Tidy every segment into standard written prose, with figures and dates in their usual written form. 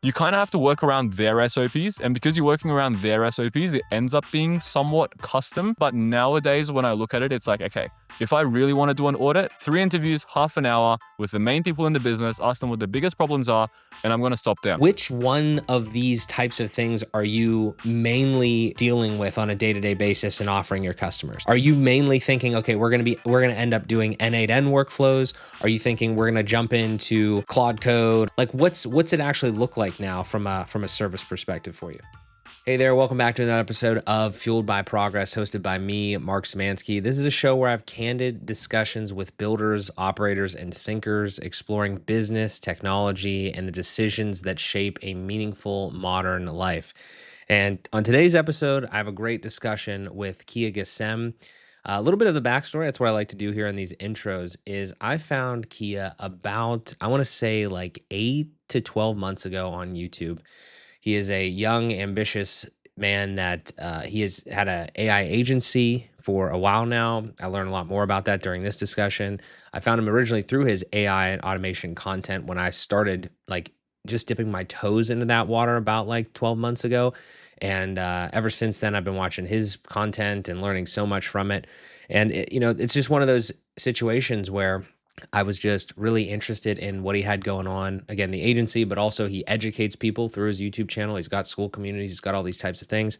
you kind of have to work around their SOPs. And because you're working around their SOPs, it ends up being somewhat custom. But nowadays, when I look at it, it's like, okay, if I really want to do an audit, 3 interviews, half an hour with the main people in the business, ask them what the biggest problems are, and I'm going to stop there. Which one of these types of things are you mainly dealing with on a day-to-day basis and offering your customers? Are you mainly thinking, okay, we're going to end up doing N8N workflows? Are you thinking we're going to jump into Claude Code? Like what's it actually look like now from a service perspective for you? Hey there, welcome back to another episode of Fueled by Progress, hosted by me, Mark Szymanski. This is a show where I have candid discussions with builders, operators, and thinkers exploring business, technology, and the decisions that shape a meaningful modern life. And on today's episode, I have a great discussion with Kia Ghasem. A little bit of the backstory, that's what I like to do here in these intros, is I found Kia about, I want to say like 8 to 12 months ago on YouTube. He is a young, ambitious man that he has had an AI agency for a while now. I learned a lot more about that during this discussion. I found him originally through his AI and automation content when I started like just dipping my toes into that water about like 12 months ago. And ever since then, I've been watching his content and learning so much from it. And, it's just one of those situations where I was just really interested in what he had going on. Again, the agency, but also he educates people through his YouTube channel. He's got school communities. He's got all these types of things.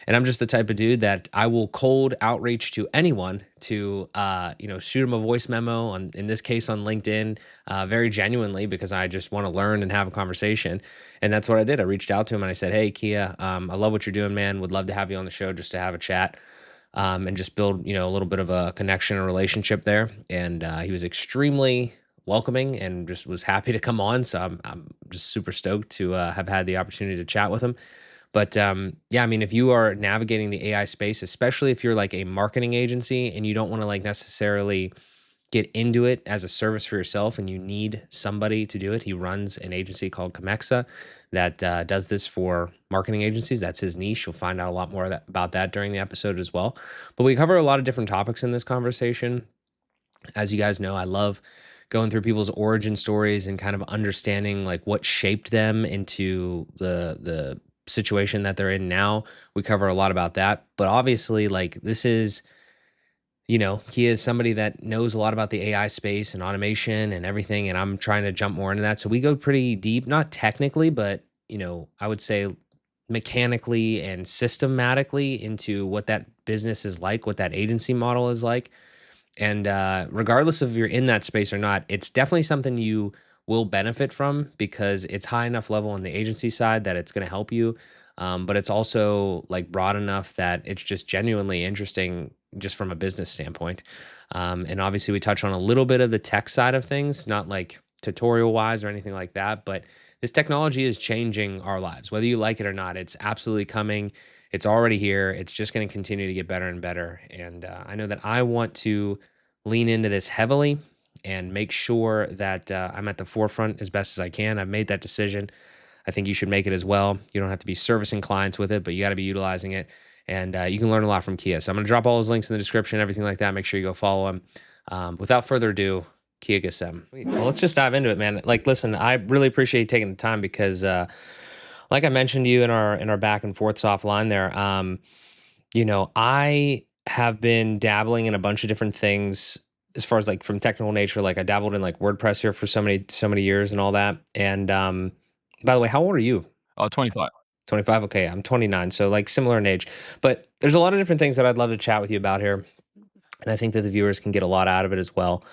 And I'm just the type of dude that I will cold outreach to anyone to, shoot him a voice memo in this case on LinkedIn, very genuinely, because I just want to learn and have a conversation. And that's what I did. I reached out to him and I said, hey, Kia, I love what you're doing, man. Would love to have you on the show just to have a chat. And just build, a little bit of a connection and relationship there. And he was extremely welcoming and just was happy to come on. So I'm just super stoked to have had the opportunity to chat with him. But if you are navigating the AI space, especially if you're like a marketing agency and you don't want to like necessarily get into it as a service for yourself and you need somebody to do it. He runs an agency called Comexa that does this for marketing agencies. That's his niche. You'll find out a lot more about that during the episode as well. But we cover a lot of different topics in this conversation. As you guys know, I love going through people's origin stories and kind of understanding like what shaped them into the situation that they're in now. We cover a lot about that. But obviously, like this is, he is somebody that knows a lot about the AI space and automation and everything, and I'm trying to jump more into that. So we go pretty deep, not technically, but, I would say mechanically and systematically into what that business is like, what that agency model is like. And regardless of if you're in that space or not, it's definitely something you will benefit from because it's high enough level on the agency side that it's going to help you. But it's also like broad enough that it's just genuinely interesting just from a business standpoint. And obviously we touch on a little bit of the tech side of things, not like tutorial wise or anything like that, but this technology is changing our lives, whether you like it or not. It's absolutely coming. It's already here. It's just going to continue to get better and better. And I know that I want to lean into this heavily and make sure that I'm at the forefront as best as I can. I've made that decision. I think you should make it as well. You don't have to be servicing clients with it, but you got to be utilizing it. And you can learn a lot from Kia. So I'm going to drop all his links in the description, everything like that. Make sure you go follow him. Without further ado, Kia Ghasem. Well, let's just dive into it, man. Like, listen, I really appreciate you taking the time because, like I mentioned to you in our back and forths offline there, I have been dabbling in a bunch of different things as far as like from technical nature. Like I dabbled in like WordPress here for so many years and all that. And by the way, how old are you? 25. 25. Okay. I'm 29. So like similar in age, but there's a lot of different things that I'd love to chat with you about here. And I think that the viewers can get a lot out of it as well.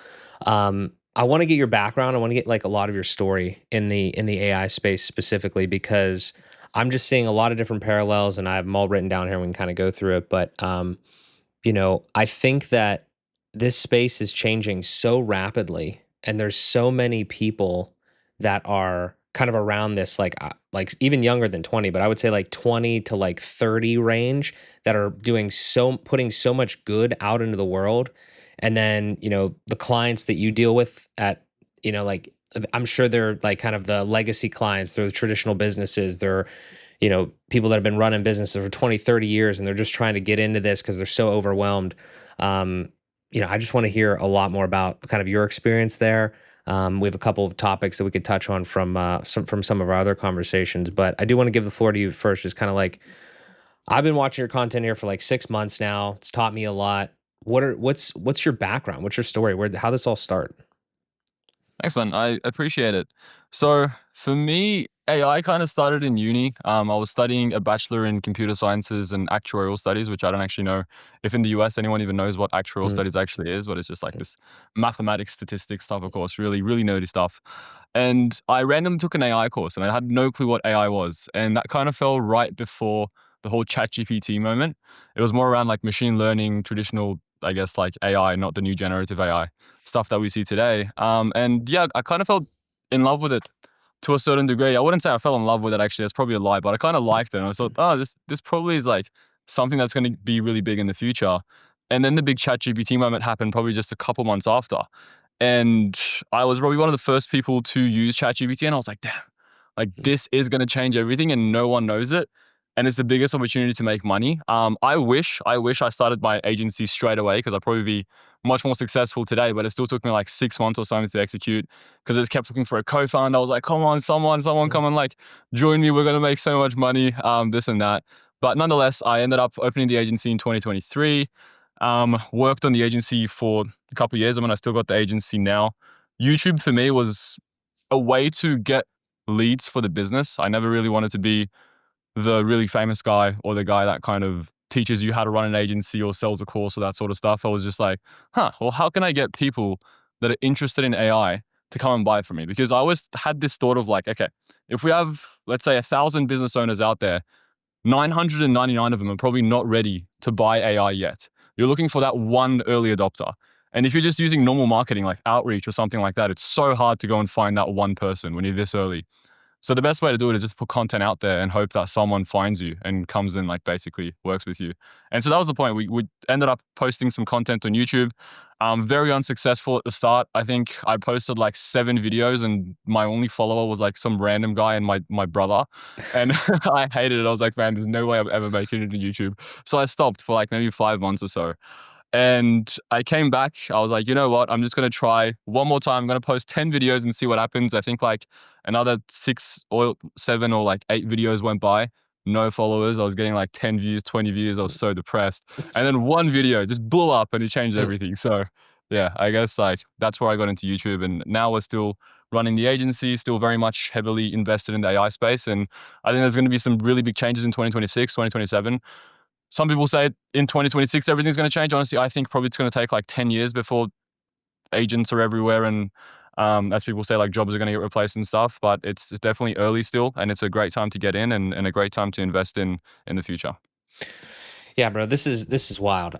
I want to get your background. I want to get like a lot of your story in the AI space specifically, because I'm just seeing a lot of different parallels and I have them all written down here. We can kind of go through it. But, I think that this space is changing so rapidly and there's so many people that are kind of around this, like even younger than 20, but I would say like 20 to like 30 range that are putting so much good out into the world. And then, the clients that you deal with at, like, I'm sure they're like kind of the legacy clients, they're the traditional businesses, they're, people that have been running businesses for 20, 30 years, and they're just trying to get into this because they're so overwhelmed. I just want to hear a lot more about kind of your experience there. We have a couple of topics that we could touch on from some of our other conversations, but I do want to give the floor to you first. Just kind of like, I've been watching your content here for like 6 months now. It's taught me a lot. What's your background? What's your story? How this all start? Thanks, man. I appreciate it. So for me, AI kind of started in uni. I was studying a bachelor in computer sciences and actuarial studies, which I don't actually know if in the US anyone even knows what actuarial Mm, studies actually is, but it's just like this mathematics, statistics stuff, of course, really, really nerdy stuff. And I randomly took an AI course and I had no clue what AI was. And that kind of fell right before the whole ChatGPT moment. It was more around like machine learning, traditional, I guess, like AI, not the new generative AI stuff that we see today. And yeah, I kind of fell in love with it to a certain degree. I wouldn't say I fell in love with it, actually. That's probably a lie, but I kind of liked it. And I thought, oh, this probably is like something that's going to be really big in the future. And then the big ChatGPT moment happened probably just a couple months after. And I was probably one of the first people to use ChatGPT. And I was like, damn, like this is going to change everything and no one knows it. And it's the biggest opportunity to make money. I wish I started my agency straight away because I'd probably be much more successful today, but it still took me like 6 months or something to execute because I just kept looking for a co-founder. I was like, come on, someone come and like join me. We're going to make so much money, this and that. But nonetheless, I ended up opening the agency in 2023, worked on the agency for a couple of years. I mean, I still got the agency now. YouTube for me was a way to get leads for the business. I never really wanted to be the really famous guy or the guy that kind of teaches you how to run an agency or sells a course or that sort of stuff. I was just like, well, how can I get people that are interested in AI to come and buy from me? Because I always had this thought of like, okay, if we have, let's say, 1,000 business owners out there, 999 of them are probably not ready to buy AI yet. You're looking for that one early adopter. And if you're just using normal marketing like outreach or something like that, it's so hard to go and find that one person when you're this early. So the best way to do it is just put content out there and hope that someone finds you and comes in, like basically works with you. And so that was the point. We ended up posting some content on YouTube. Very unsuccessful at the start. I think I posted like 7 videos and my only follower was like some random guy and my brother. And I hated it. I was like, man, there's no way I'm ever making it to YouTube. So I stopped for like maybe 5 months or so. And I came back. I was like, you know what? I'm just going to try one more time. I'm going to post 10 videos and see what happens. I think like another 6 or 7 or like 8 videos went by. No followers. I was getting like 10 views, 20 views. I was so depressed. And then one video just blew up and it changed everything. So yeah, I guess like that's where I got into YouTube. And now we're still running the agency, still very much heavily invested in the AI space. And I think there's going to be some really big changes in 2026, 2027. Some people say in 2026 everything's going to change. Honestly, I think probably it's going to take like 10 years before agents are everywhere and as people say, like jobs are going to get replaced and stuff. But it's definitely early still, and it's a great time to get in and a great time to invest in the future. Yeah, bro, this is wild.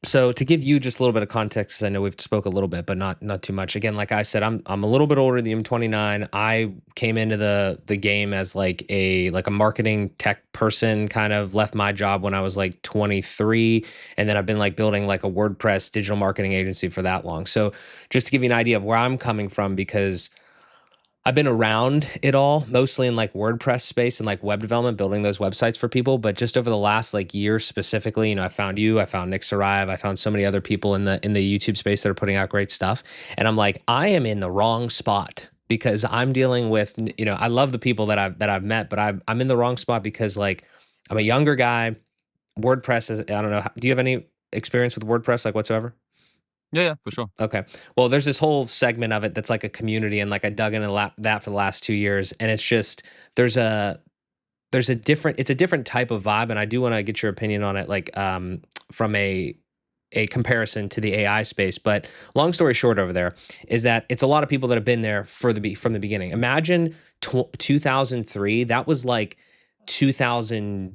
So to give you just a little bit of context, 'cause I know we've spoke a little bit, but not too much. Again, like I said, I'm a little bit older than you. I'm 29. I came into the game as like a marketing tech person. Kind of left my job when I was like 23, and then I've been like building like a WordPress digital marketing agency for that long. So just to give you an idea of where I'm coming from, because I've been around it all, mostly in like WordPress space and like web development, building those websites for people. But just over the last like year specifically, I found you, I found Nick Sarive, I found so many other people in the YouTube space that are putting out great stuff. And I'm like, I am in the wrong spot because I'm dealing with, I love the people that I've met, but I'm in the wrong spot because like I'm a younger guy. WordPress is, I don't know. Do you have any experience with WordPress like whatsoever? Yeah, for sure. Okay. Well, there's this whole segment of it that's like a community, and like I dug into that for the last 2 years, and it's just there's a it's a different type of vibe, and I do want to get your opinion on it, like from a comparison to the AI space. But long story short, over there is that it's a lot of people that have been there from the beginning. Imagine 2003. That was like 2000.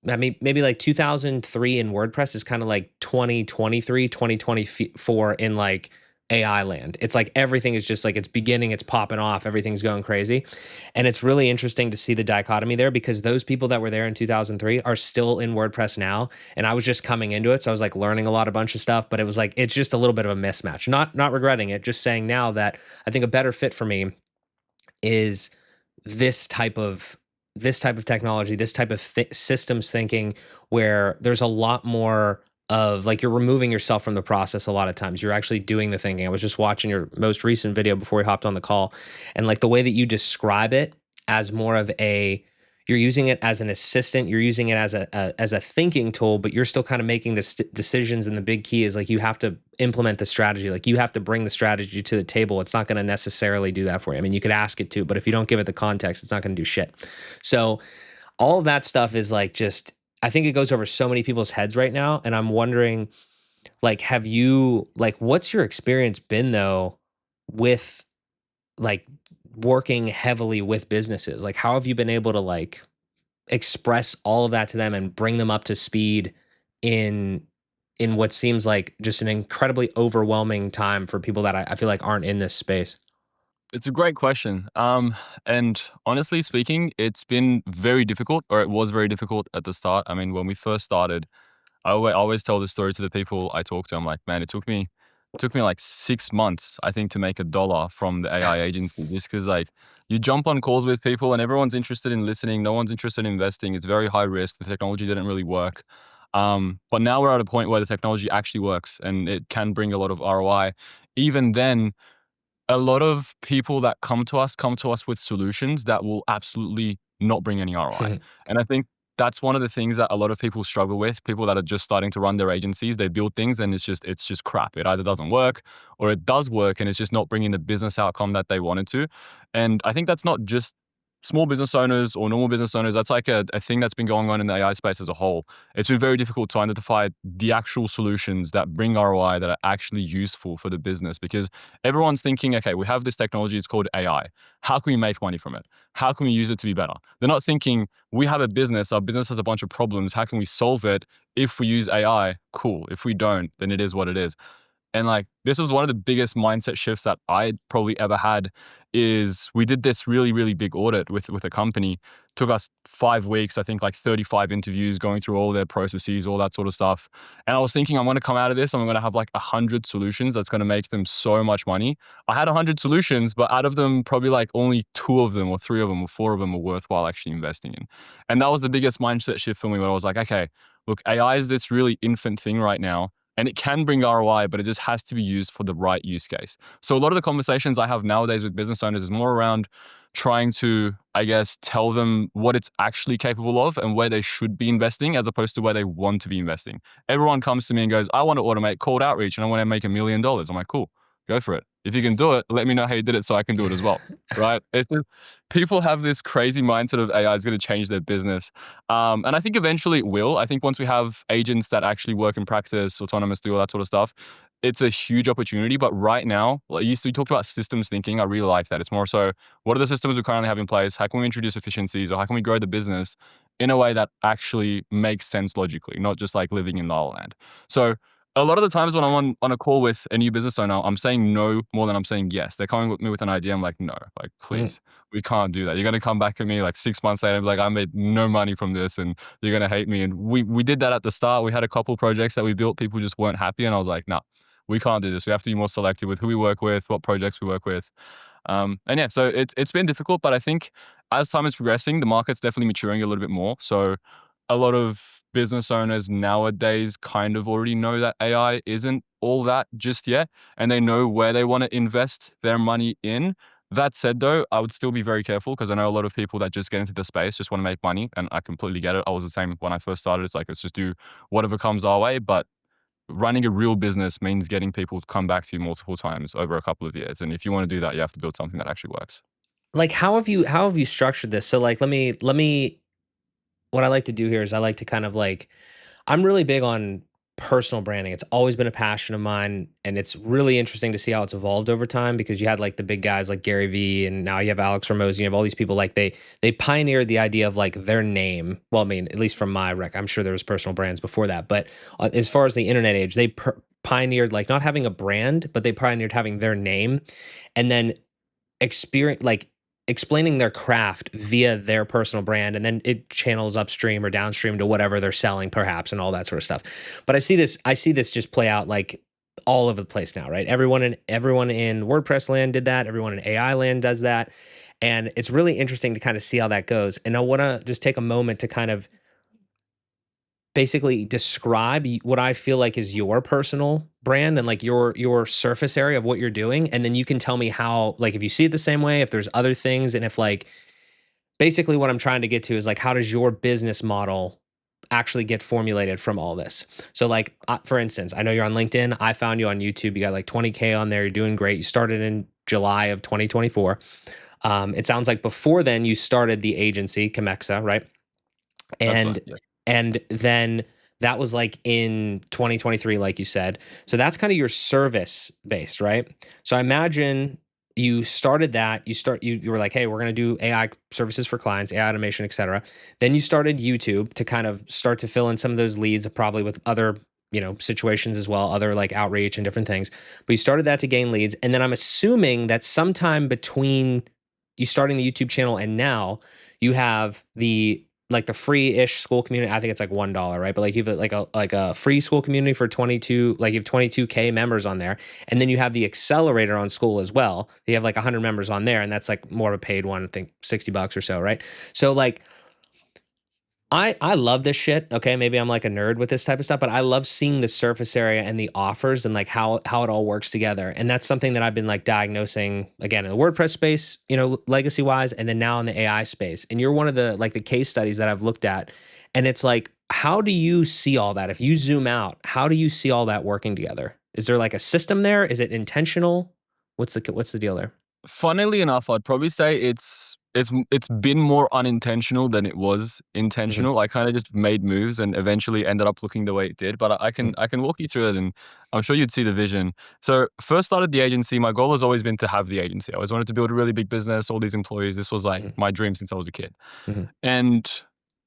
I mean, maybe like 2003 in WordPress is kind of like 2023, 2024 in like AI land. It's like everything is just like it's beginning, it's popping off, everything's going crazy. And it's really interesting to see the dichotomy there because those people that were there in 2003 are still in WordPress now. And I was just coming into it. So I was like learning a bunch of stuff, but it was like, it's just a little bit of a mismatch. Not regretting it, just saying now that I think a better fit for me is this type of technology, this type of systems thinking, where there's a lot more of like you're removing yourself from the process a lot of times. You're actually doing the thinking. I was just watching your most recent video before we hopped on the call, and like the way that you describe it as more of a, you're using it as an assistant, you're using it as a thinking tool, but you're still kind of making the decisions. And the big key is like you have to implement the strategy. Like you have to bring the strategy to the table. It's not going to necessarily do that for you. I mean, you could ask it to, but if you don't give it the context, it's not going to do shit. So all of that stuff is like just, I think it goes over so many people's heads right now. And I'm wondering, like, have you, like, what's your experience been though with like working heavily with businesses? Like, how have you been able to like express all of that to them and bring them up to speed in what seems like just an incredibly overwhelming time for people that I feel like aren't in this space? It's a great question. And honestly speaking, it's been very difficult, or it was very difficult at the start. I mean, when we first started, I always tell this story to the people I talk to. I'm like, man, it took me like 6 months, I think, to make $1 from the AI agency, just because like you jump on calls with people and everyone's interested in listening, no one's interested in investing. It's very high risk. The technology didn't really work. But now we're at a point where the technology actually works and it can bring a lot of ROI. Even then, a lot of people that come to us with solutions that will absolutely not bring any ROI. And I think that's one of the things that a lot of people struggle with. People that are just starting to run their agencies, they build things and it's just crap. It either doesn't work or it does work and it's just not bringing the business outcome that they wanted to. And I think that's not just small business owners or normal business owners. That's like a thing that's been going on in the AI space as a whole. It's been very difficult to identify the actual solutions that bring ROI, that are actually useful for the business, because everyone's thinking, okay, we have this technology, it's called AI. How can we make money from it? How can we use it to be better? They're not thinking, we have a business, our business has a bunch of problems. How can we solve it? If we use AI, cool. If we don't, then it is what it is. And like, this was one of the biggest mindset shifts that I probably ever had. Is we did this really, really big audit with a company. Took us 5 weeks, I think, like 35 interviews, going through all their processes, all that sort of stuff. And I was thinking, I'm going to come out of this, I'm going to have like 100 solutions that's going to make them so much money. I had 100 solutions, but out of them, probably like only 2 of them or 3 of them or 4 of them were worthwhile actually investing in. And that was the biggest mindset shift for me, where I was like, okay, look, AI is this really infant thing right now, and it can bring ROI, but it just has to be used for the right use case. So a lot of the conversations I have nowadays with business owners is more around trying to, I guess, tell them what it's actually capable of and where they should be investing, as opposed to where they want to be investing. Everyone comes to me and goes, I want to automate cold outreach and I want to make $1 million. I'm like, cool, go for it. If you can do it, let me know how you did it so I can do it as well. Right? It's just, people have this crazy mindset of AI is going to change their business. And I think eventually it will. I think once we have agents that actually work in practice, autonomously, all that sort of stuff, it's a huge opportunity. But right now, like you talked about systems thinking. I really like that. It's more so, what are the systems we currently have in place? How can we introduce efficiencies, or how can we grow the business in a way that actually makes sense logically, not just like living in la la land? So a lot of the times when I'm on a call with a new business owner, I'm saying no more than I'm saying yes. They're coming with me with an idea. I'm like, no, like, Mm. please, we can't do that. You're going to come back at me like 6 months later and be like, I made no money from this and you're going to hate me. And we did that at the start. We had a couple projects that we built. People just weren't happy. And I was like, no, we can't do this. We have to be more selective with who we work with, what projects we work with. And yeah, so it's been difficult, but I think as time is progressing, the market's definitely maturing a little bit more. So a lot of business owners nowadays kind of already know that AI isn't all that just yet, and they know where they want to invest their money in. That said, though, I would still be very careful, because I know a lot of people that just get into the space just want to make money, and I completely get it. I was the same when I first started. It's like, let's just do whatever comes our way. But running a real business means getting people to come back to you multiple times over a couple of years. And if you want to do that, you have to build something that actually works. Like, how have you structured this? So like, let me what I like to do here is I like to kind of like, I'm really big on personal branding. It's always been a passion of mine. And it's really interesting to see how it's evolved over time, because you had like the big guys like Gary Vee, and now you have Alex Ramosi, you have all these people, like they pioneered the idea of like their name. Well, I mean, at least from my rec, I'm sure there was personal brands before that. But as far as the internet age, they pioneered like not having a brand, but they pioneered having their name, and then experience like explaining their craft via their personal brand, and then it channels upstream or downstream to whatever they're selling perhaps, and all that sort of stuff. But I see this just play out like all over the place now, right? Everyone in WordPress land did that, everyone in AI land does that. And it's really interesting to kind of see how that goes. And I want to just take a moment to kind of basically describe what I feel like is your personal brand and like your surface area of what you're doing, and then you can tell me how, like, if you see it the same way, if there's other things, and if like basically what I'm trying to get to is like, how does your business model actually get formulated from all this? So like, for instance, I know you're on LinkedIn. I found you on YouTube. You got like 20K on there. You're doing great. You started in July of 2024. It sounds like before then you started the agency Chemexa, right? That's right. And Yeah. and then that was like in 2023, like you said. So that's kind of your service based, right? So I imagine you started that. You were like, hey, we're gonna do AI services for clients, AI automation, etc. Then you started YouTube to kind of start to fill in some of those leads, probably with other situations as well, other like outreach and different things. But you started that to gain leads, and then I'm assuming that sometime between you starting the YouTube channel and now, you have the free-ish school community. I think it's like $1, right? But like you have like a free school community for 22, like you have 22K members on there. And then you have the accelerator on school as well. You have like 100 members on there, and that's like more of a paid one, I think $60 or so, right? So like I love this shit. Okay, maybe I'm like a nerd with this type of stuff, but I love seeing the surface area and the offers and like how it all works together. And that's something that I've been like diagnosing again in the WordPress space, legacy wise, and then now in the AI space. And you're one of the like the case studies that I've looked at. And it's like, how do you see all that? If you zoom out, how do you see all that working together? Is there like a system there? Is it intentional? What's the deal there? Funnily enough, I'd probably say it's been more unintentional than it was Hmm. intentional. I kind of just made moves and eventually ended up looking the way it did. But I can walk you through it, and I'm sure you'd see the vision. So first started the agency. My goal has always been to have the agency. I always wanted to build a really big business, all these employees. This was like my dream since I was a kid. Hmm. And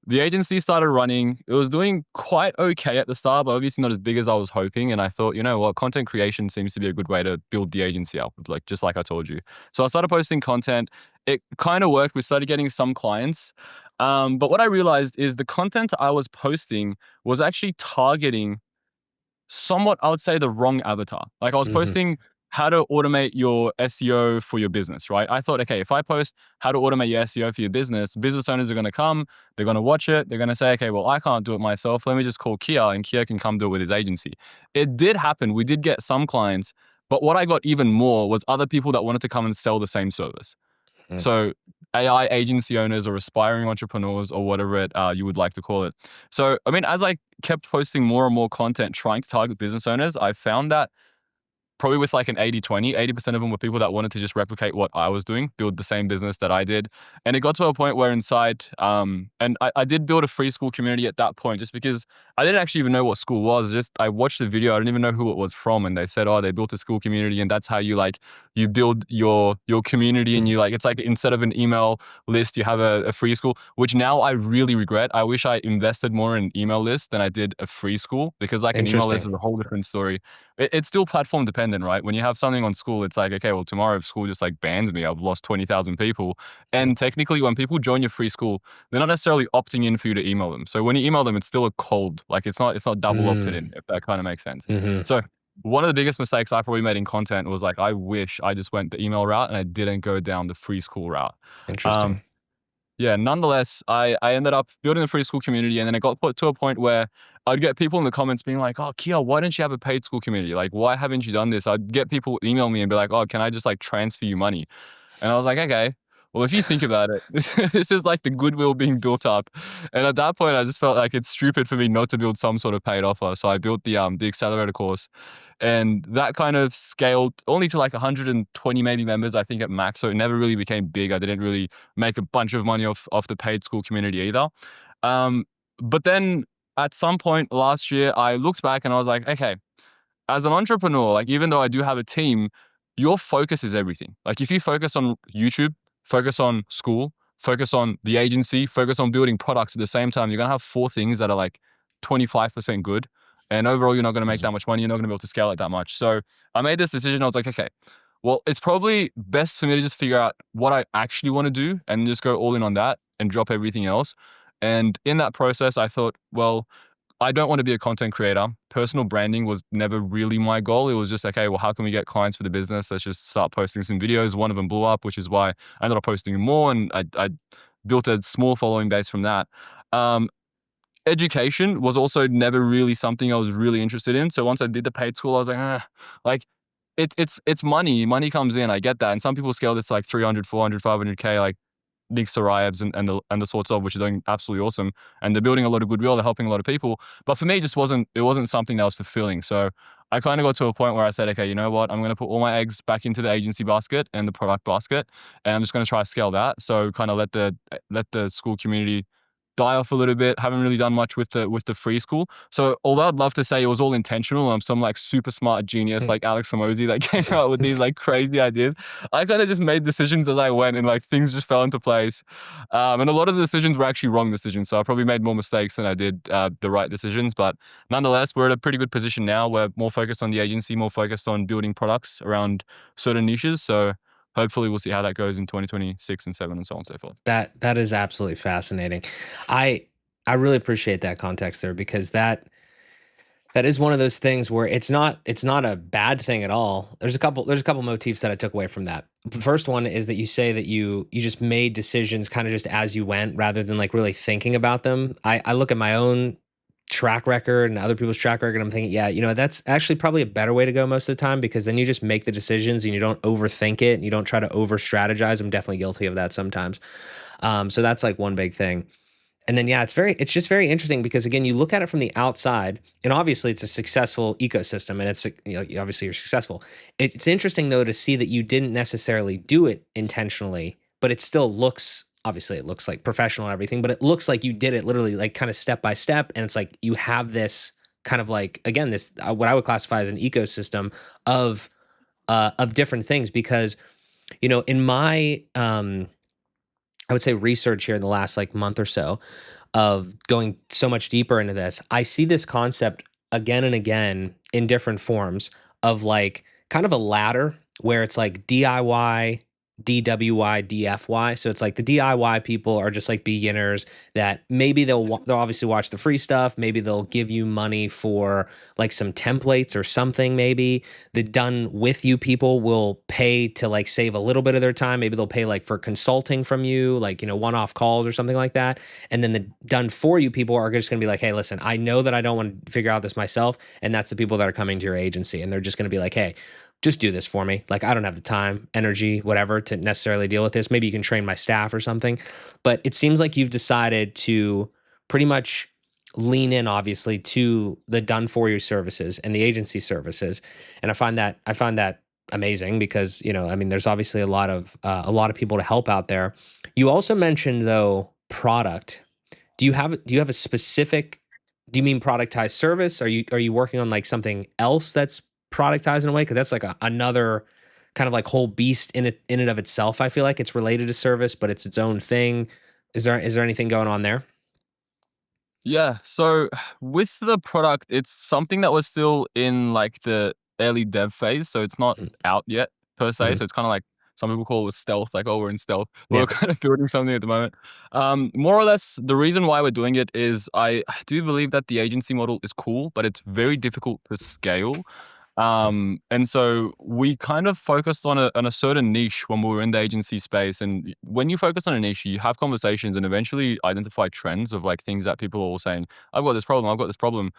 the agency started running. It was doing quite okay at the start, but obviously not as big as I was hoping. And I thought, you know what, content creation seems to be a good way to build the agency up, like just like I told you. So I started posting content. It kind of worked. We started getting some clients. But what I realized is the content I was posting was actually targeting somewhat, I would say, the wrong avatar. Like I was Hmm. posting how to automate your SEO for your business, right? I thought, okay, if I post how to automate your SEO for your business owners are going to come, they're going to watch it, they're going to say, okay, well, I can't do it myself. Let me just call Kia and Kia can come do it with his agency. It did happen. We did get some clients, but what I got even more was other people that wanted to come and sell the same service. So AI agency owners or aspiring entrepreneurs or whatever you would like to call it. So, I mean, as I kept posting more and more content trying to target business owners, I found that probably with like an 80-20, 80% of them were people that wanted to just replicate what I was doing, build the same business that I did. And it got to a point where inside, and I did build a free school community at that point just because I didn't actually even know what school was. Just I watched the video, I didn't even know who it was from. And they said, oh, they built a school community and that's how you build your community and Hmm. you like, it's like instead of an email list, you have a free school, which now I really regret. I wish I invested more in an email list than I did a free school because like an email list Interesting. is a whole different story. It's still platform dependent, right? When you have something on school, it's like, okay, well, tomorrow if school just like bans me, I've lost 20,000 people. And technically, when people join your free school, they're not necessarily opting in for you to email them. So when you email them, it's still a cold, like it's not double opted in, Mm. if that kind of makes sense. Hmm. So one of the biggest mistakes I probably made in content was like, I wish I just went the email route and I didn't go down the free school route. Interesting. Um, yeah, nonetheless, I ended up building a free school community, and then it got put to a point where I'd get people in the comments being like, oh, Kia, why don't you have a paid school community? Like, why haven't you done this? I'd get people email me and be like, oh, can I just like transfer you money? And I was like, okay, well, if you think about it, this is like the goodwill being built up. And at that point, I just felt like it's stupid for me not to build some sort of paid offer. So I built the accelerator course, and that kind of scaled only to like 120 maybe members, I think at max. So it never really became big. I didn't really make a bunch of money off the paid school community either. Um, but then at some point last year, I looked back and I was like, okay, as an entrepreneur, like even though I do have a team, your focus is everything. Like if you focus on YouTube, focus on school, focus on the agency, focus on building products at the same time, you're gonna have four things that are like 25% good. And overall, you're not gonna make that much money. You're not gonna be able to scale it that much. So I made this decision. I was like, okay, well, it's probably best for me to just figure out what I actually want to do and just go all in on that and drop everything else. And in that process, I thought, well, I don't want to be a content creator. Personal branding was never really my goal. It was just, okay, well, how can we get clients for the business? Let's just start posting some videos. One of them blew up, which is why I ended up posting more. And I built a small following base from that. Um, education was also never really something I was really interested in. So once I did the paid school, I was like, like it's money. Money comes in. I get that. And some people scale this to like 300, 400, 500K, like Nick Sarayevs and the sorts of, which are doing absolutely awesome. And they're building a lot of goodwill. They're helping a lot of people. But for me, it wasn't something that was fulfilling. So I kind of got to a point where I said, okay, you know what? I'm going to put all my eggs back into the agency basket and the product basket. And I'm just going to try to scale that. So kind of let the school community die off a little bit. Haven't really done much with the free school. So although I'd love to say it was all intentional, I'm some like super smart genius like Alex Hormozi that came out with these like crazy ideas, I kind of just made decisions as I went, and like things just fell into place. And a lot of the decisions were actually wrong decisions. So I probably made more mistakes than I did the right decisions. But nonetheless, we're at a pretty good position now. We're more focused on the agency, more focused on building products around certain niches. So hopefully we'll see how that goes in 2026 and 7 and so on and so forth. That is absolutely fascinating. I I really appreciate that context there, because that is one of those things where it's not a bad thing at all. There's a couple motifs that I took away from that. The first one is that you say that you just made decisions kind of just as you went, rather than like really thinking about them. I look at my own track record and other people's track record, and I'm thinking, yeah, that's actually probably a better way to go most of the time, because then you just make the decisions and you don't overthink it and you don't try to over strategize. I'm definitely guilty of that sometimes. So that's like one big thing. And then, yeah, it's just very interesting, because again, you look at it from the outside, and obviously it's a successful ecosystem, and it's, obviously you're successful. It's interesting though to see that you didn't necessarily do it intentionally, but it still looks, obviously it looks like professional and everything, but it looks like you did it literally like kind of step by step. And it's like you have this kind of like, again, this what I would classify as an ecosystem of different things, because in my I would say research here in the last like month or so of going so much deeper into this, I see this concept again and again in different forms of like kind of a ladder where it's like DIY, DWY, DFY. So it's like the DIY people are just like beginners that maybe they'll obviously watch the free stuff. Maybe they'll give you money for like some templates or something. Maybe the done with you people will pay to like save a little bit of their time. Maybe they'll pay like for consulting from you, like, one-off calls or something like that. And then the done for you people are just going to be like, hey, listen, I know that I don't want to figure out this myself. And that's the people that are coming to your agency. And they're just going to be like, hey, just do this for me. Like, I don't have the time, energy, whatever, to necessarily deal with this. Maybe you can train my staff or something. But it seems like you've decided to pretty much lean in, obviously, to the done for you services and the agency services. And I find that amazing, because, there's obviously a lot of people to help out there. You also mentioned though, product. Do you have a specific, do you mean productized service? Are you working on like something else that's productized in a way? Because that's like another kind of like whole beast in and of itself. I feel like it's related to service, but it's its own thing. Is there anything going on there? Yeah. So with the product, it's something that was still in like the early dev phase. So it's not out yet per se. Mm-hmm. So it's kind of like some people call it stealth, like, oh, we're in stealth. Yeah. We're kind of building something at the moment. More or less, the reason why we're doing it is I do believe that the agency model is cool, but it's very difficult to scale. And so we kind of focused on a certain niche when we were in the agency space. And when you focus on a niche, you have conversations and eventually identify trends of like things that people are all saying, I've got this problem, I've got this problem.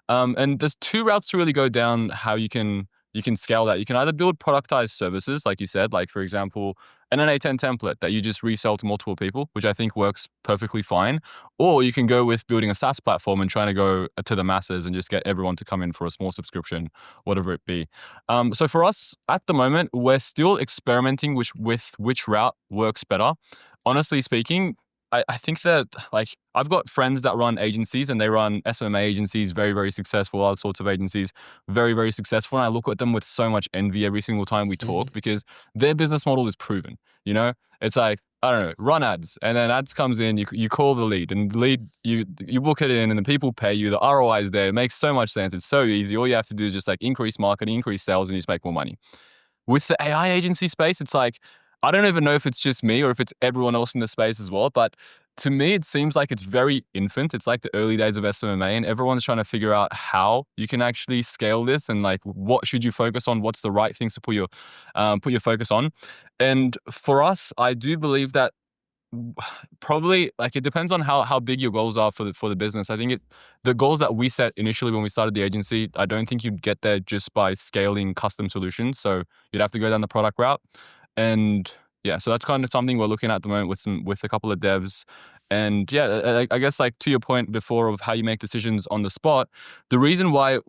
And there's two routes to really go down how you can scale that. You can either build productized services, like you said, like for example, an NA10 template that you just resell to multiple people, which I think works perfectly fine. Or you can go with building a SaaS platform and trying to go to the masses and just get everyone to come in for a small subscription, whatever it be. So for us at the moment, we're still experimenting with which route works better. Honestly speaking, I think that like I've got friends that run agencies and they run SMA agencies, very, very successful, all sorts of agencies, very, very successful. And I look at them with so much envy every single time we talk because their business model is proven. It's like, I don't know, run ads, and then ads comes in, you call the lead, and the lead, you book it in, and the people pay you. The ROI is there. It makes so much sense. It's so easy. All you have to do is just like increase marketing, increase sales, and you just make more money. With the AI agency space, it's like, I don't even know if it's just me or if it's everyone else in the space as well, but to me, it seems like it's very infant. It's like the early days of SMMA, and everyone's trying to figure out how you can actually scale this and like what should you focus on, what's the right things to put your focus on. And for us, I do believe that Probably, like, it depends on how big your goals are for the business. I think the goals that we set initially when we started the agency, I don't think you'd get there just by scaling custom solutions. So you'd have to go down the product route. And yeah, so that's kind of something we're looking at the moment with a couple of devs. And yeah, I guess, like, to your point before of how you make decisions on the spot, the reason why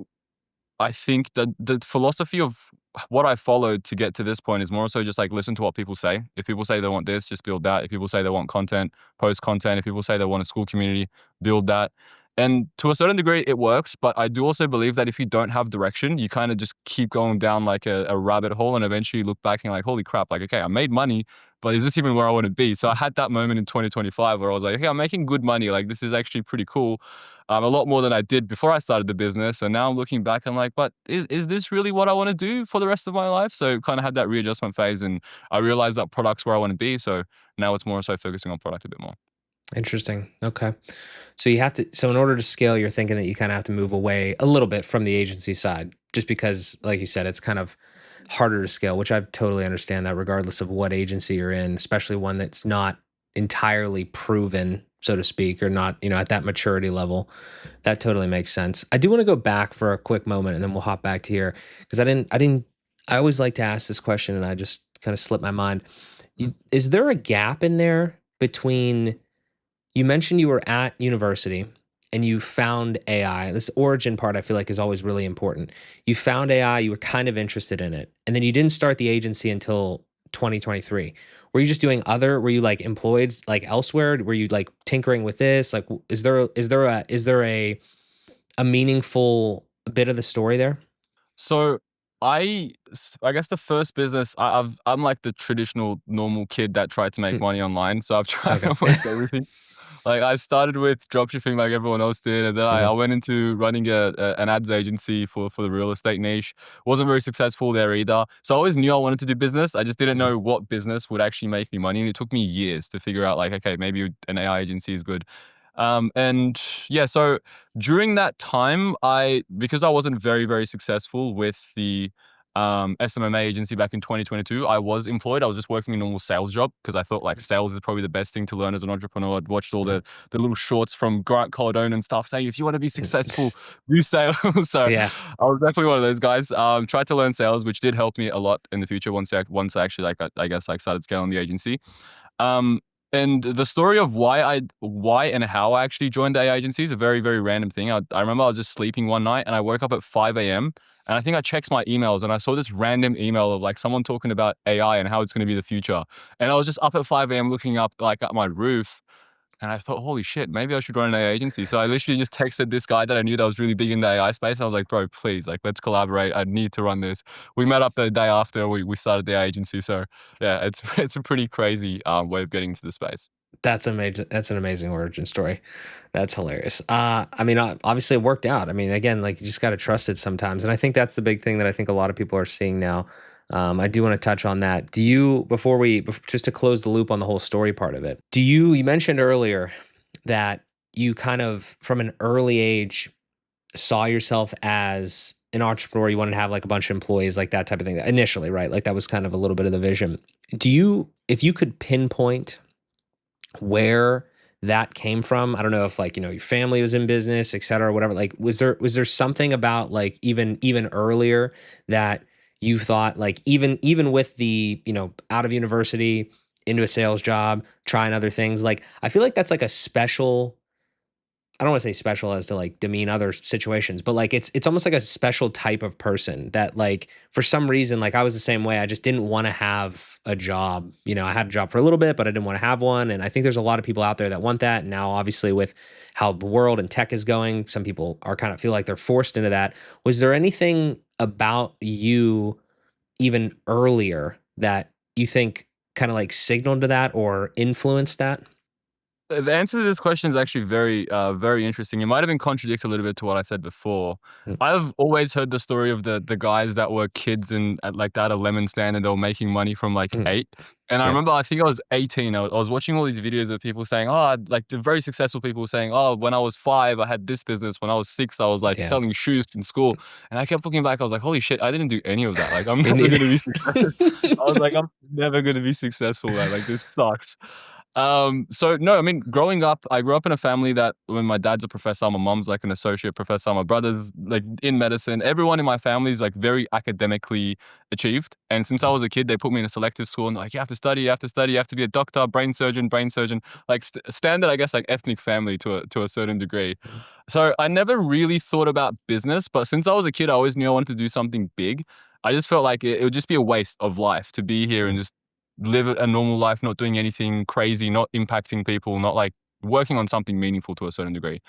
I think that the philosophy of what I followed to get to this point is more so just like listen to what people say. If people say they want this, just build that. If people say they want content, post content. If people say they want a school community, build that. And to a certain degree, it works. But I do also believe that if you don't have direction, you kind of just keep going down like a rabbit hole, and eventually you look back and like, holy crap, like, okay, I made money, but is this even where I want to be? So I had that moment in 2025 where I was like, okay, I'm making good money. Like, this is actually pretty cool. A lot more than I did before I started the business. And now I'm looking back, I'm like, but is this really what I want to do for the rest of my life? So kind of had that readjustment phase, and I realized that product's where I want to be. So now it's more so focusing on product a bit more. Interesting. Okay. So you have to, so in order to scale, you're thinking that you kind of have to move away a little bit from the agency side, just because, like you said, it's kind of harder to scale, which I totally understand that regardless of what agency you're in, especially one that's not entirely proven, so to speak, or not, at that maturity level. That totally makes sense. I do want to go back for a quick moment and then we'll hop back to here because I always like to ask this question and I just kind of slipped my mind. Is there a gap in there between, you mentioned you were at university and you found AI. This origin part I feel like is always really important. You found AI, you were kind of interested in it, and then you didn't start the agency until 2023. Were you just doing were you like employed like elsewhere? Were you like tinkering with this? Like is there a meaningful bit of the story there? So I guess the first business, I'm like the traditional normal kid that tried to make Mm, money online. So I've tried okay. almost everything. Like, I started with dropshipping like everyone else did, and then I Mhm, went into running an ads agency for the real estate niche. Wasn't very successful there either. So I always knew I wanted to do business. I just didn't mhm, know what business would actually make me money, and it took me years to figure out, like, okay, maybe an AI agency is good. And yeah, so during that time, because I wasn't very successful with the SMMA agency back in 2022, I was employed. I was just working a normal sales job because I thought like sales is probably the best thing to learn as an entrepreneur. I'd watched all mhm, the little shorts from Grant Cardone and stuff saying if you want to be mhm. successful, do sales. So Yeah, I was definitely one of those guys. Tried to learn sales, which did help me a lot in the future once I actually, like, I guess, like, started scaling the agency. Um, and the story of why and how I actually joined the AI agency is a very random thing. I remember I was just sleeping one night and I woke up at 5 a.m. and I think I checked my emails and I saw this random email of like someone talking about AI and how it's going to be the future. And I was just up at 5 a.m. looking up like at my roof, and I thought, holy shit, maybe I should run an AI agency. So I literally just texted this guy that I knew that was really big in the AI space. I was like, bro, please, like, let's collaborate. I need to run this. We met up the day after we started the AI agency. So yeah, it's it's a pretty crazy way of getting into the space. that's amazing. That's an amazing origin story. That's hilarious. I mean, obviously it worked out. I mean, again, like you just got to trust it sometimes. And I think that's the big thing that I think a lot of people are seeing now. I do want to touch on that. Do you, just to close the loop on the whole story part of it, you mentioned earlier that you kind of from an early age saw yourself as an entrepreneur. You wanted to have like a bunch of employees, like that type of thing initially, right? Like that was kind of a little bit of the vision. If you could pinpoint where that came from, I don't know if like, your family was in business, et cetera, or whatever. Like, was there something about like even earlier that you thought like even with the, out of university into a sales job, trying other things, like I feel like that's like a special, I don't want to say special as to like demean other situations, but like it's almost like a special type of person that like for some reason, like I was the same way. I just didn't want to have a job. I had a job for a little bit, but I didn't want to have one. And I think there's a lot of people out there that want that. And now obviously with how the world and tech is going, some people are kind of feel like they're forced into that. Was there anything about you even earlier that you think kind of like signaled to that or influenced that? The answer to this question is actually very interesting. It might have been contradict a little bit to what I said before. Mm, I've always heard the story of the guys that were kids and at like that a lemon stand and they were making money from like mm, 8. And I yeah. remember I think I was 18. I was watching all these videos of people saying, like the very successful people saying, when I was 5, I had this business. When I was 6, I was like Yeah. selling shoes in school. And I kept looking back. I was like, holy shit, I didn't do any of that. Like, I'm Me never neither. gonna be successful. I was like, I'm never gonna be successful, man. Like, this sucks. So no, I mean, growing up, I grew up in a family that when my dad's a professor, my mom's like an associate professor, my brother's like in medicine. Everyone in my family is like very academically achieved. And since I was a kid, they put me in a selective school and like, you have to study, you have to study, you have to be a doctor, brain surgeon, like standard, I guess, like ethnic family to a certain degree. So I never really thought about business, but since I was a kid, I always knew I wanted to do something big. I just felt like it would just be a waste of life to be here and just live a normal life, not doing anything crazy, not impacting people, not like working on something meaningful to a certain degree.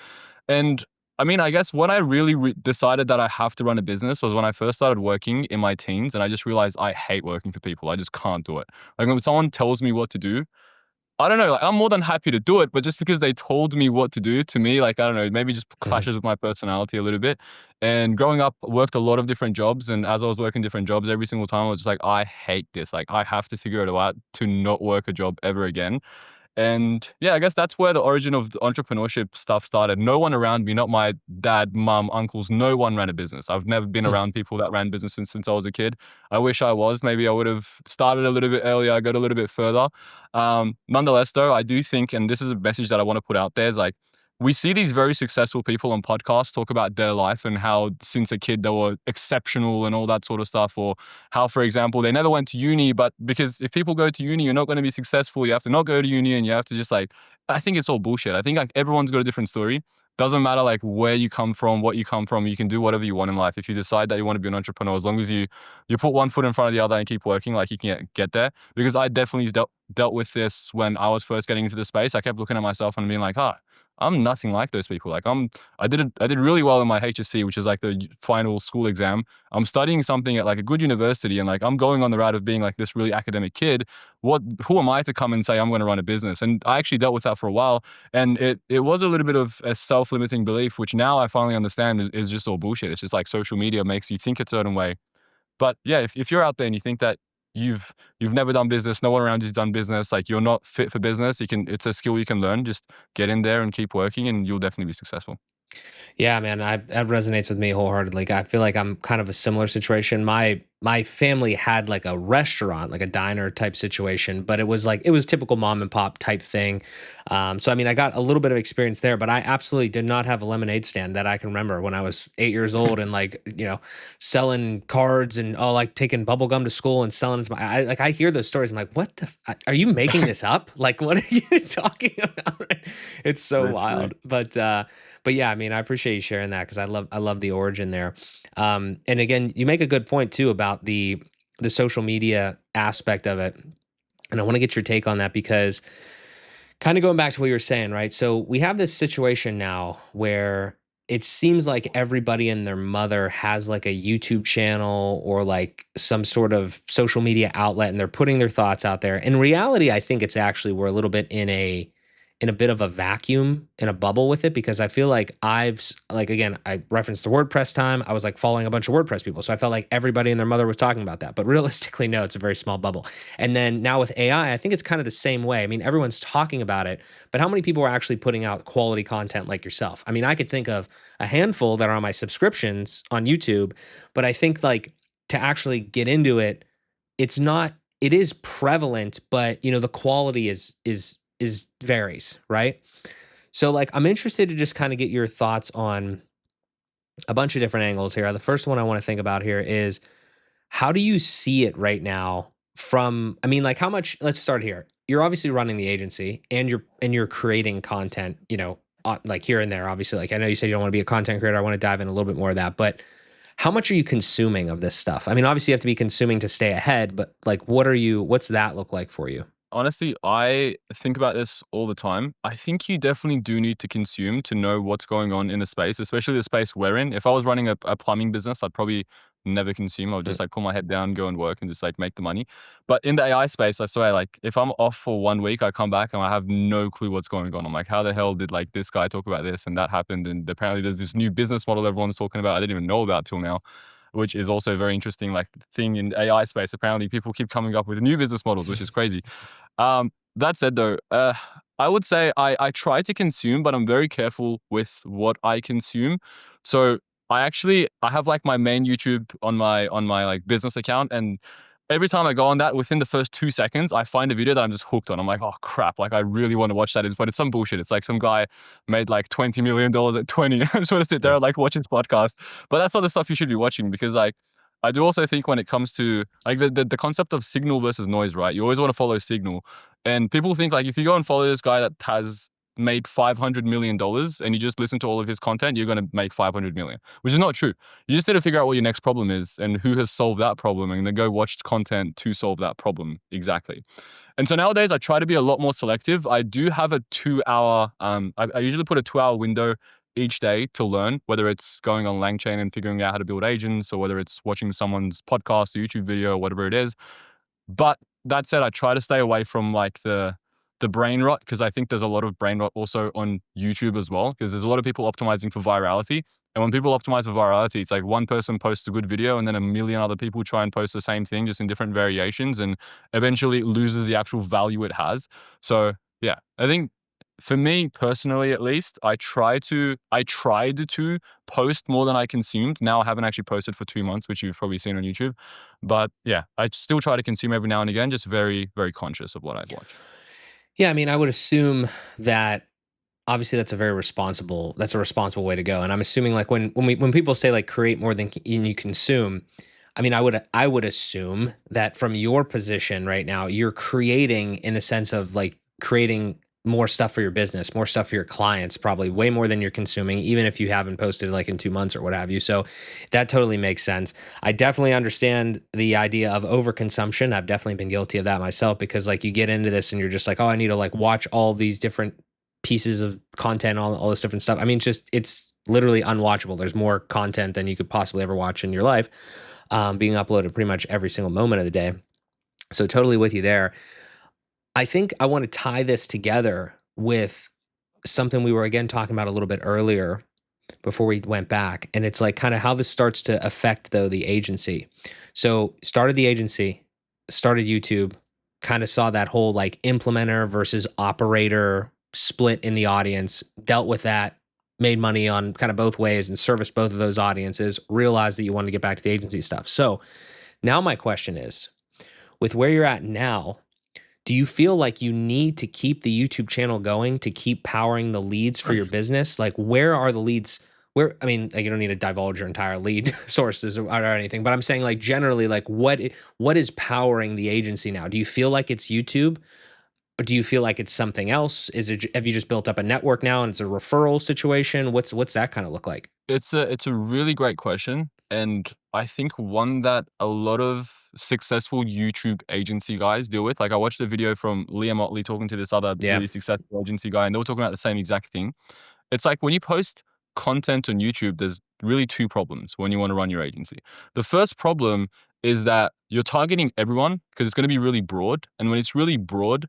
And I mean, I guess when I really decided that I have to run a business was when I first started working in my teens, and I just realized I hate working for people. I just can't do it. Like when someone tells me what to do, I don't know, like I'm more than happy to do it, but just because they told me what to do, to me, like, I don't know, maybe just Mhm. clashes with my personality a little bit. And growing up, worked a lot of different jobs. And as I was working different jobs, every single time I was just like, I hate this. Like, I have to figure it out to not work a job ever again. And yeah, I guess that's where the origin of the entrepreneurship stuff started. No one around me, not my dad, mum, uncles, no one ran a business. I've never been Mm. around people that ran businesses since I was a kid. I wish I was. Maybe I would have started a little bit earlier, got a little bit further. Nonetheless, though, I do think, and this is a message that I want to put out there, is like, we see these very successful people on podcasts talk about their life and how since a kid they were exceptional and all that sort of stuff, or how, for example, they never went to uni, but because if people go to uni, you're not going to be successful. You have to not go to uni and you have to just like, I think it's all bullshit. I think like everyone's got a different story. Doesn't matter like where you come from, what you come from, you can do whatever you want in life. If you decide that you want to be an entrepreneur, as long as you put one foot in front of the other and keep working, like you can get there. Because I definitely dealt with this when I was first getting into the space. I kept looking at myself and being like, I'm nothing like those people. Like I did really well in my HSC, which is like the final school exam. I'm studying something at like a good university and like I'm going on the route of being like this really academic kid. Who am I to come and say I'm going to run a business? And I actually dealt with that for a while. And it was a little bit of a self-limiting belief, which now I finally understand is just all bullshit. It's just like social media makes you think a certain way. But yeah, if you're out there and you think that you've never done business, no one around you's done business, like you're not fit for business, it's a skill you can learn. Just get in there and keep working and you'll definitely be successful. Yeah, man, that resonates with me wholeheartedly. I feel like I'm kind of a similar situation. My family had like a restaurant, like a diner type situation, but it was typical mom and pop type thing. So I mean, I got a little bit of experience there, but I absolutely did not have a lemonade stand that I can remember when I was 8 years old and like selling cards and like taking bubble gum to school and selling it to I hear those stories. I'm like, what are you making this up? Like, what are you talking about? It's so Literally. wild, but yeah, I mean, I appreciate you sharing that because I love the origin there. And again, you make a good point too about the social media aspect of it, and I want to get your take on that because kind of going back to what you were saying, right? So we have this situation now where it seems like everybody and their mother has like a YouTube channel or like some sort of social media outlet and they're putting their thoughts out there. In reality, I think it's actually we're a little bit in a bit of a vacuum in a bubble with it because I feel like like again, I referenced the WordPress time. I was like following a bunch of WordPress people. So I felt like everybody and their mother was talking about that. But realistically, no, it's a very small bubble. And then now with AI, I think it's kind of the same way. I mean, everyone's talking about it, but how many people are actually putting out quality content like yourself? I mean, I could think of a handful that are on my subscriptions on YouTube, but I think like to actually get into it, it's not, it is prevalent, but the quality is varies, right? So like I'm interested to just kind of get your thoughts on a bunch of different angles here. The first one I want to think about here is how do you see it right now from I mean like how much let's start here. You're obviously running the agency and you're creating content, like here and there obviously. Like I know you said you don't want to be a content creator. I want to dive in a little bit more of that, but how much are you consuming of this stuff? I mean, obviously you have to be consuming to stay ahead, but like what's that look like for you? Honestly, I think about this all the time. I think you definitely do need to consume to know what's going on in the space, especially the space we're in. If I was running a plumbing business, I'd probably never consume. I would Mm. just like put my head down, go and work and just like make the money. But in the AI space, I swear, like if I'm off for 1 week, I come back and I have no clue what's going on. I'm like, how the hell did like this guy talk about this and that happened? And apparently there's this new business model everyone's talking about I didn't even know about till now, which is also a very interesting like thing in AI space. Apparently people keep coming up with new business models, which is crazy. That said, though, I would say I try to consume, but I'm very careful with what I consume. So I have like my main YouTube on my like business account, and every time I go on that, within the first 2 seconds, I find a video that I'm just hooked on. I'm like, oh crap, like I really want to watch that. But it's some bullshit. It's like some guy made like $20 million at 20. I just want to sit there and like watch his podcast. But that's not the stuff you should be watching, because like, I do also think when it comes to like the concept of signal versus noise, right? You always want to follow signal. And people think like, if you go and follow this guy that has made $500 million and you just listen to all of his content, you're going to make 500 million, which is not true. You just need to figure out what your next problem is and who has solved that problem, and then go watch content to solve that problem exactly. And so nowadays I try to be a lot more selective. I do have a 2-hour, I usually put a 2-hour window each day to learn, whether it's going on LangChain and figuring out how to build agents, or whether it's watching someone's podcast or YouTube video or whatever it is. But that said, I try to stay away from like the brain rot, because I think there's a lot of brain rot also on YouTube as well, because there's a lot of people optimizing for virality. And when people optimize for virality, it's like one person posts a good video and then a million other people try and post the same thing just in different variations, and eventually it loses the actual value it has. So yeah, I think for me personally, at least, I tried to post more than I consumed. Now I haven't actually posted for 2 months, which you've probably seen on YouTube. But yeah, I still try to consume every now and again, just very, very conscious of what I watch. Yeah, I mean, I would assume that obviously that's a responsible way to go. And I'm assuming like when people say like create more than you consume, I mean, I would assume that from your position right now, you're creating in the sense of like creating more stuff for your business, more stuff for your clients, probably way more than you're consuming, even if you haven't posted like in 2 months or what have you. So that totally makes sense. I definitely understand the idea of overconsumption. I've definitely been guilty of that myself, because like you get into this and you're just like, oh, I need to like watch all these different pieces of content, all this different stuff. I mean, it's literally unwatchable. There's more content than you could possibly ever watch in your life, being uploaded pretty much every single moment of the day. So totally with you there. I think I want to tie this together with something we were again talking about a little bit earlier before we went back. And it's like kind of how this starts to affect though the agency. So started the agency, started YouTube, kind of saw that whole like implementer versus operator split in the audience, dealt with that, made money on kind of both ways and serviced both of those audiences, realized that you wanted to get back to the agency stuff. So now my question is, with where you're at now, do you feel like you need to keep the YouTube channel going to keep powering the leads for your business? Like, where are the leads? Where, I mean, like, you don't need to divulge your entire lead sources or anything, but I'm saying like generally, like what is powering the agency now? Do you feel like it's YouTube? Or do you feel like it's something else? Have you just built up a network now and it's a referral situation? What's that kind of look like? It's a really great question, and I think one that a lot of successful YouTube agency guys deal with. Like I watched a video from Liam Otley talking to this other Yeah. really successful agency guy, and they were talking about the same exact thing. It's like when you post content on YouTube, there's really 2 problems when you want to run your agency. The first problem is that you're targeting everyone because it's going to be really broad, and when it's really broad,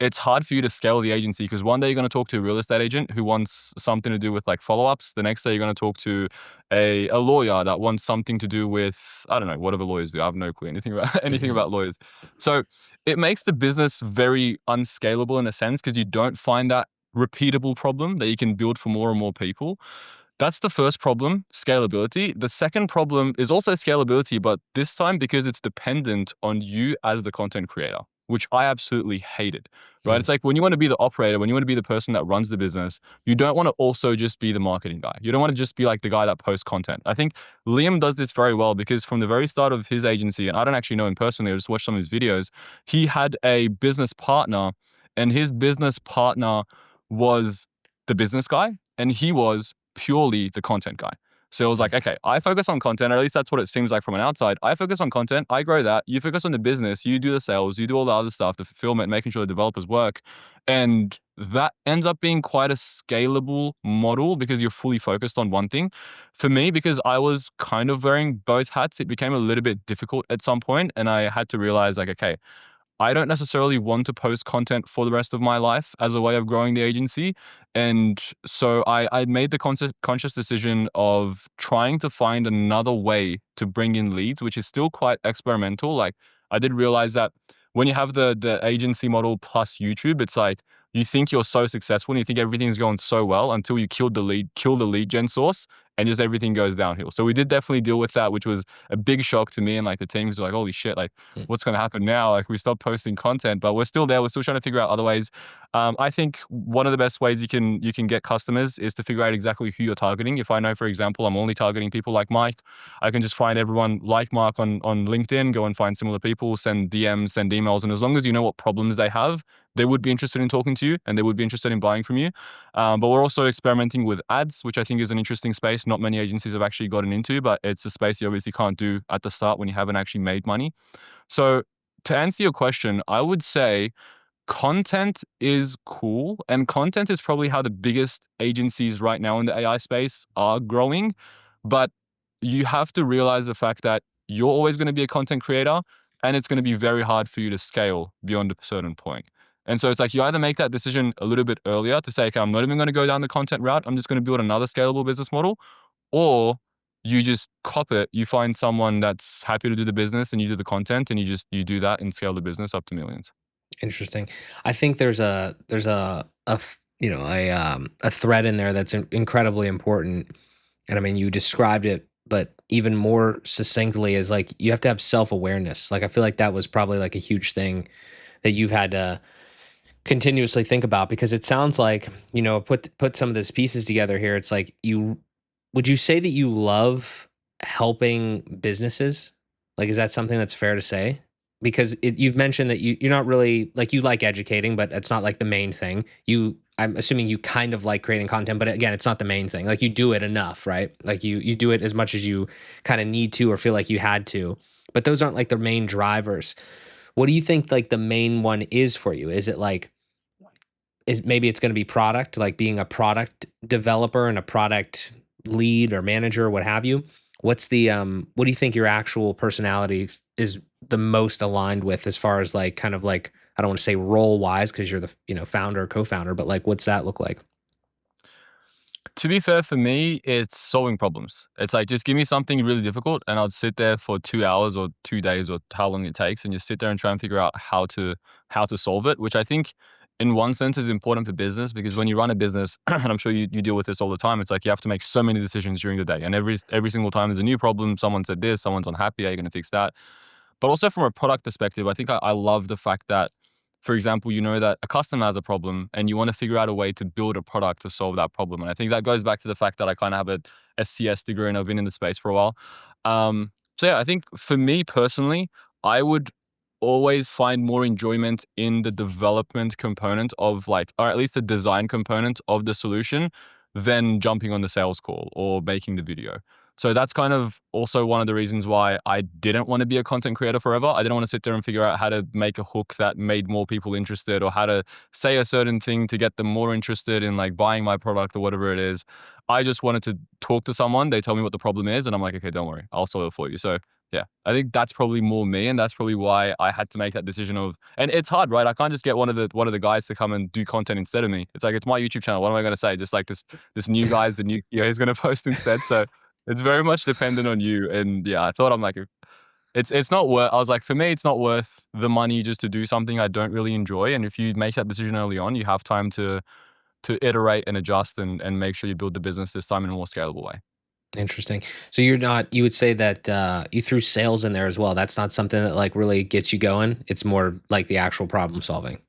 it's hard for you to scale the agency, because one day you're going to talk to a real estate agent who wants something to do with like follow-ups. The next day you're going to talk to a lawyer that wants something to do with, I don't know, whatever lawyers do. I have no clue anything about lawyers. So it makes the business very unscalable in a sense, because you don't find that repeatable problem that you can build for more and more people. That's the first problem, scalability. The second problem is also scalability, but this time because it's dependent on you as the content creator, which I absolutely hated, right? It's like when you want to be the operator, when you want to be the person that runs the business, you don't want to also just be the marketing guy. You don't want to just be like the guy that posts content. I think Liam does this very well, because from the very start of his agency, and I don't actually know him personally, I just watched some of his videos, he had a business partner, and his business partner was the business guy, and he was purely the content guy. So it was like, okay, I focus on content, or at least that's what it seems like from an outside. I focus on content, I grow that. You focus on the business, you do the sales, you do all the other stuff, the fulfillment, making sure the developers work. And that ends up being quite a scalable model because you're fully focused on one thing. For me, because I was kind of wearing both hats, it became a little bit difficult at some point, and I had to realize like, okay, I don't necessarily want to post content for the rest of my life as a way of growing the agency. And so I made the conscious decision of trying to find another way to bring in leads, which is still quite experimental. Like I did realize that when you have the agency model plus YouTube, it's like you think you're so successful and you think everything's going so well until you kill the lead gen source. and just everything goes downhill. So we did definitely deal with that, which was a big shock to me and like the team was like, holy shit, like what's going to happen now? Like we stopped posting content, but we're still there. We're still trying to figure out other ways. I think one of the best ways you can get customers is to figure out exactly who you're targeting. If I know, for example, I'm only targeting people like Mike, I can just find everyone like Mark on LinkedIn, go and find similar people, send DMs, send emails. And as long as you know what problems they have, they would be interested in talking to you and they would be interested in buying from you. But we're also experimenting with ads, which I think is an interesting space. Not many agencies have actually gotten into, but it's a space you obviously can't do at the start when you haven't actually made money. So to answer your question, I would say content is cool, and content is probably how the biggest agencies right now in the AI space are growing. But you have to realize the fact that you're always going to be a content creator, and it's going to be very hard for you to scale beyond a certain point. And so it's like you either make that decision a little bit earlier to say, okay, I'm not even going to go down the content route. I'm just going to build another scalable business model, or you just cop it. You find someone that's happy to do the business and you do the content and you do that and scale the business up to millions. Interesting. I think there's a you know, a thread in there that's incredibly important. And I mean, you described it, but even more succinctly is like you have to have self-awareness. Like I feel like that was probably like a huge thing that you've had to continuously think about, because it sounds like, you know, put some of those pieces together here. It's like would you say that you love helping businesses? Like, is that something that's fair to say? Because you've mentioned that you're not really like, you like educating, but it's not like the main thing. I'm assuming you kind of like creating content, but again, it's not the main thing. Like you do it enough, right? Like you do it as much as you kind of need to or feel like you had to, but those aren't like the main drivers. What do you think like the main one is for you? Is it like, maybe it's going to be product, like being a product developer and a product lead or manager, what have you? What's the what do you think your actual personality is the most aligned with, as far as like kind of like, I don't want to say role wise because you're the, you know, founder or co-founder, but like what's that look like? To be fair, for me, it's solving problems. It's like, just give me something really difficult and I'll sit there for 2 hours or 2 days or how long it takes and just sit there and try and figure out how to solve it, which I think in one sense is important for business, because when you run a business, and I'm sure you deal with this all the time, it's like you have to make so many decisions during the day. And every single time there's a new problem, someone said this, someone's unhappy, how are you going to fix that? But also from a product perspective, I think I love the fact that, for example, you know that a customer has a problem and you want to figure out a way to build a product to solve that problem. And I think that goes back to the fact that I kind of have a SCS degree and I've been in the space for a while. So yeah, I think for me personally, I would always find more enjoyment in the development component of like, or at least the design component of the solution, than jumping on the sales call or making the video. So that's kind of also one of the reasons why I didn't want to be a content creator forever. I didn't want to sit there and figure out how to make a hook that made more people interested, or how to say a certain thing to get them more interested in like buying my product or whatever it is. I just wanted to talk to someone. They tell me what the problem is and I'm like, okay, don't worry, I'll solve it for you. So yeah, I think that's probably more me, and that's probably why I had to make that decision of, and it's hard, right? I can't just get one of the guys to come and do content instead of me. It's like, it's my YouTube channel. What am I going to say? Just like this new guy's the new Kia is going to post instead. So it's very much dependent on you. And yeah, I thought, I'm like, it's not worth, I was like, for me, it's not worth the money just to do something I don't really enjoy. And if you make that decision early on, you have time to iterate and adjust and make sure you build the business this time in a more scalable way. Interesting. So you would say that you threw sales in there as well. That's not something that like really gets you going. It's more like the actual problem solving.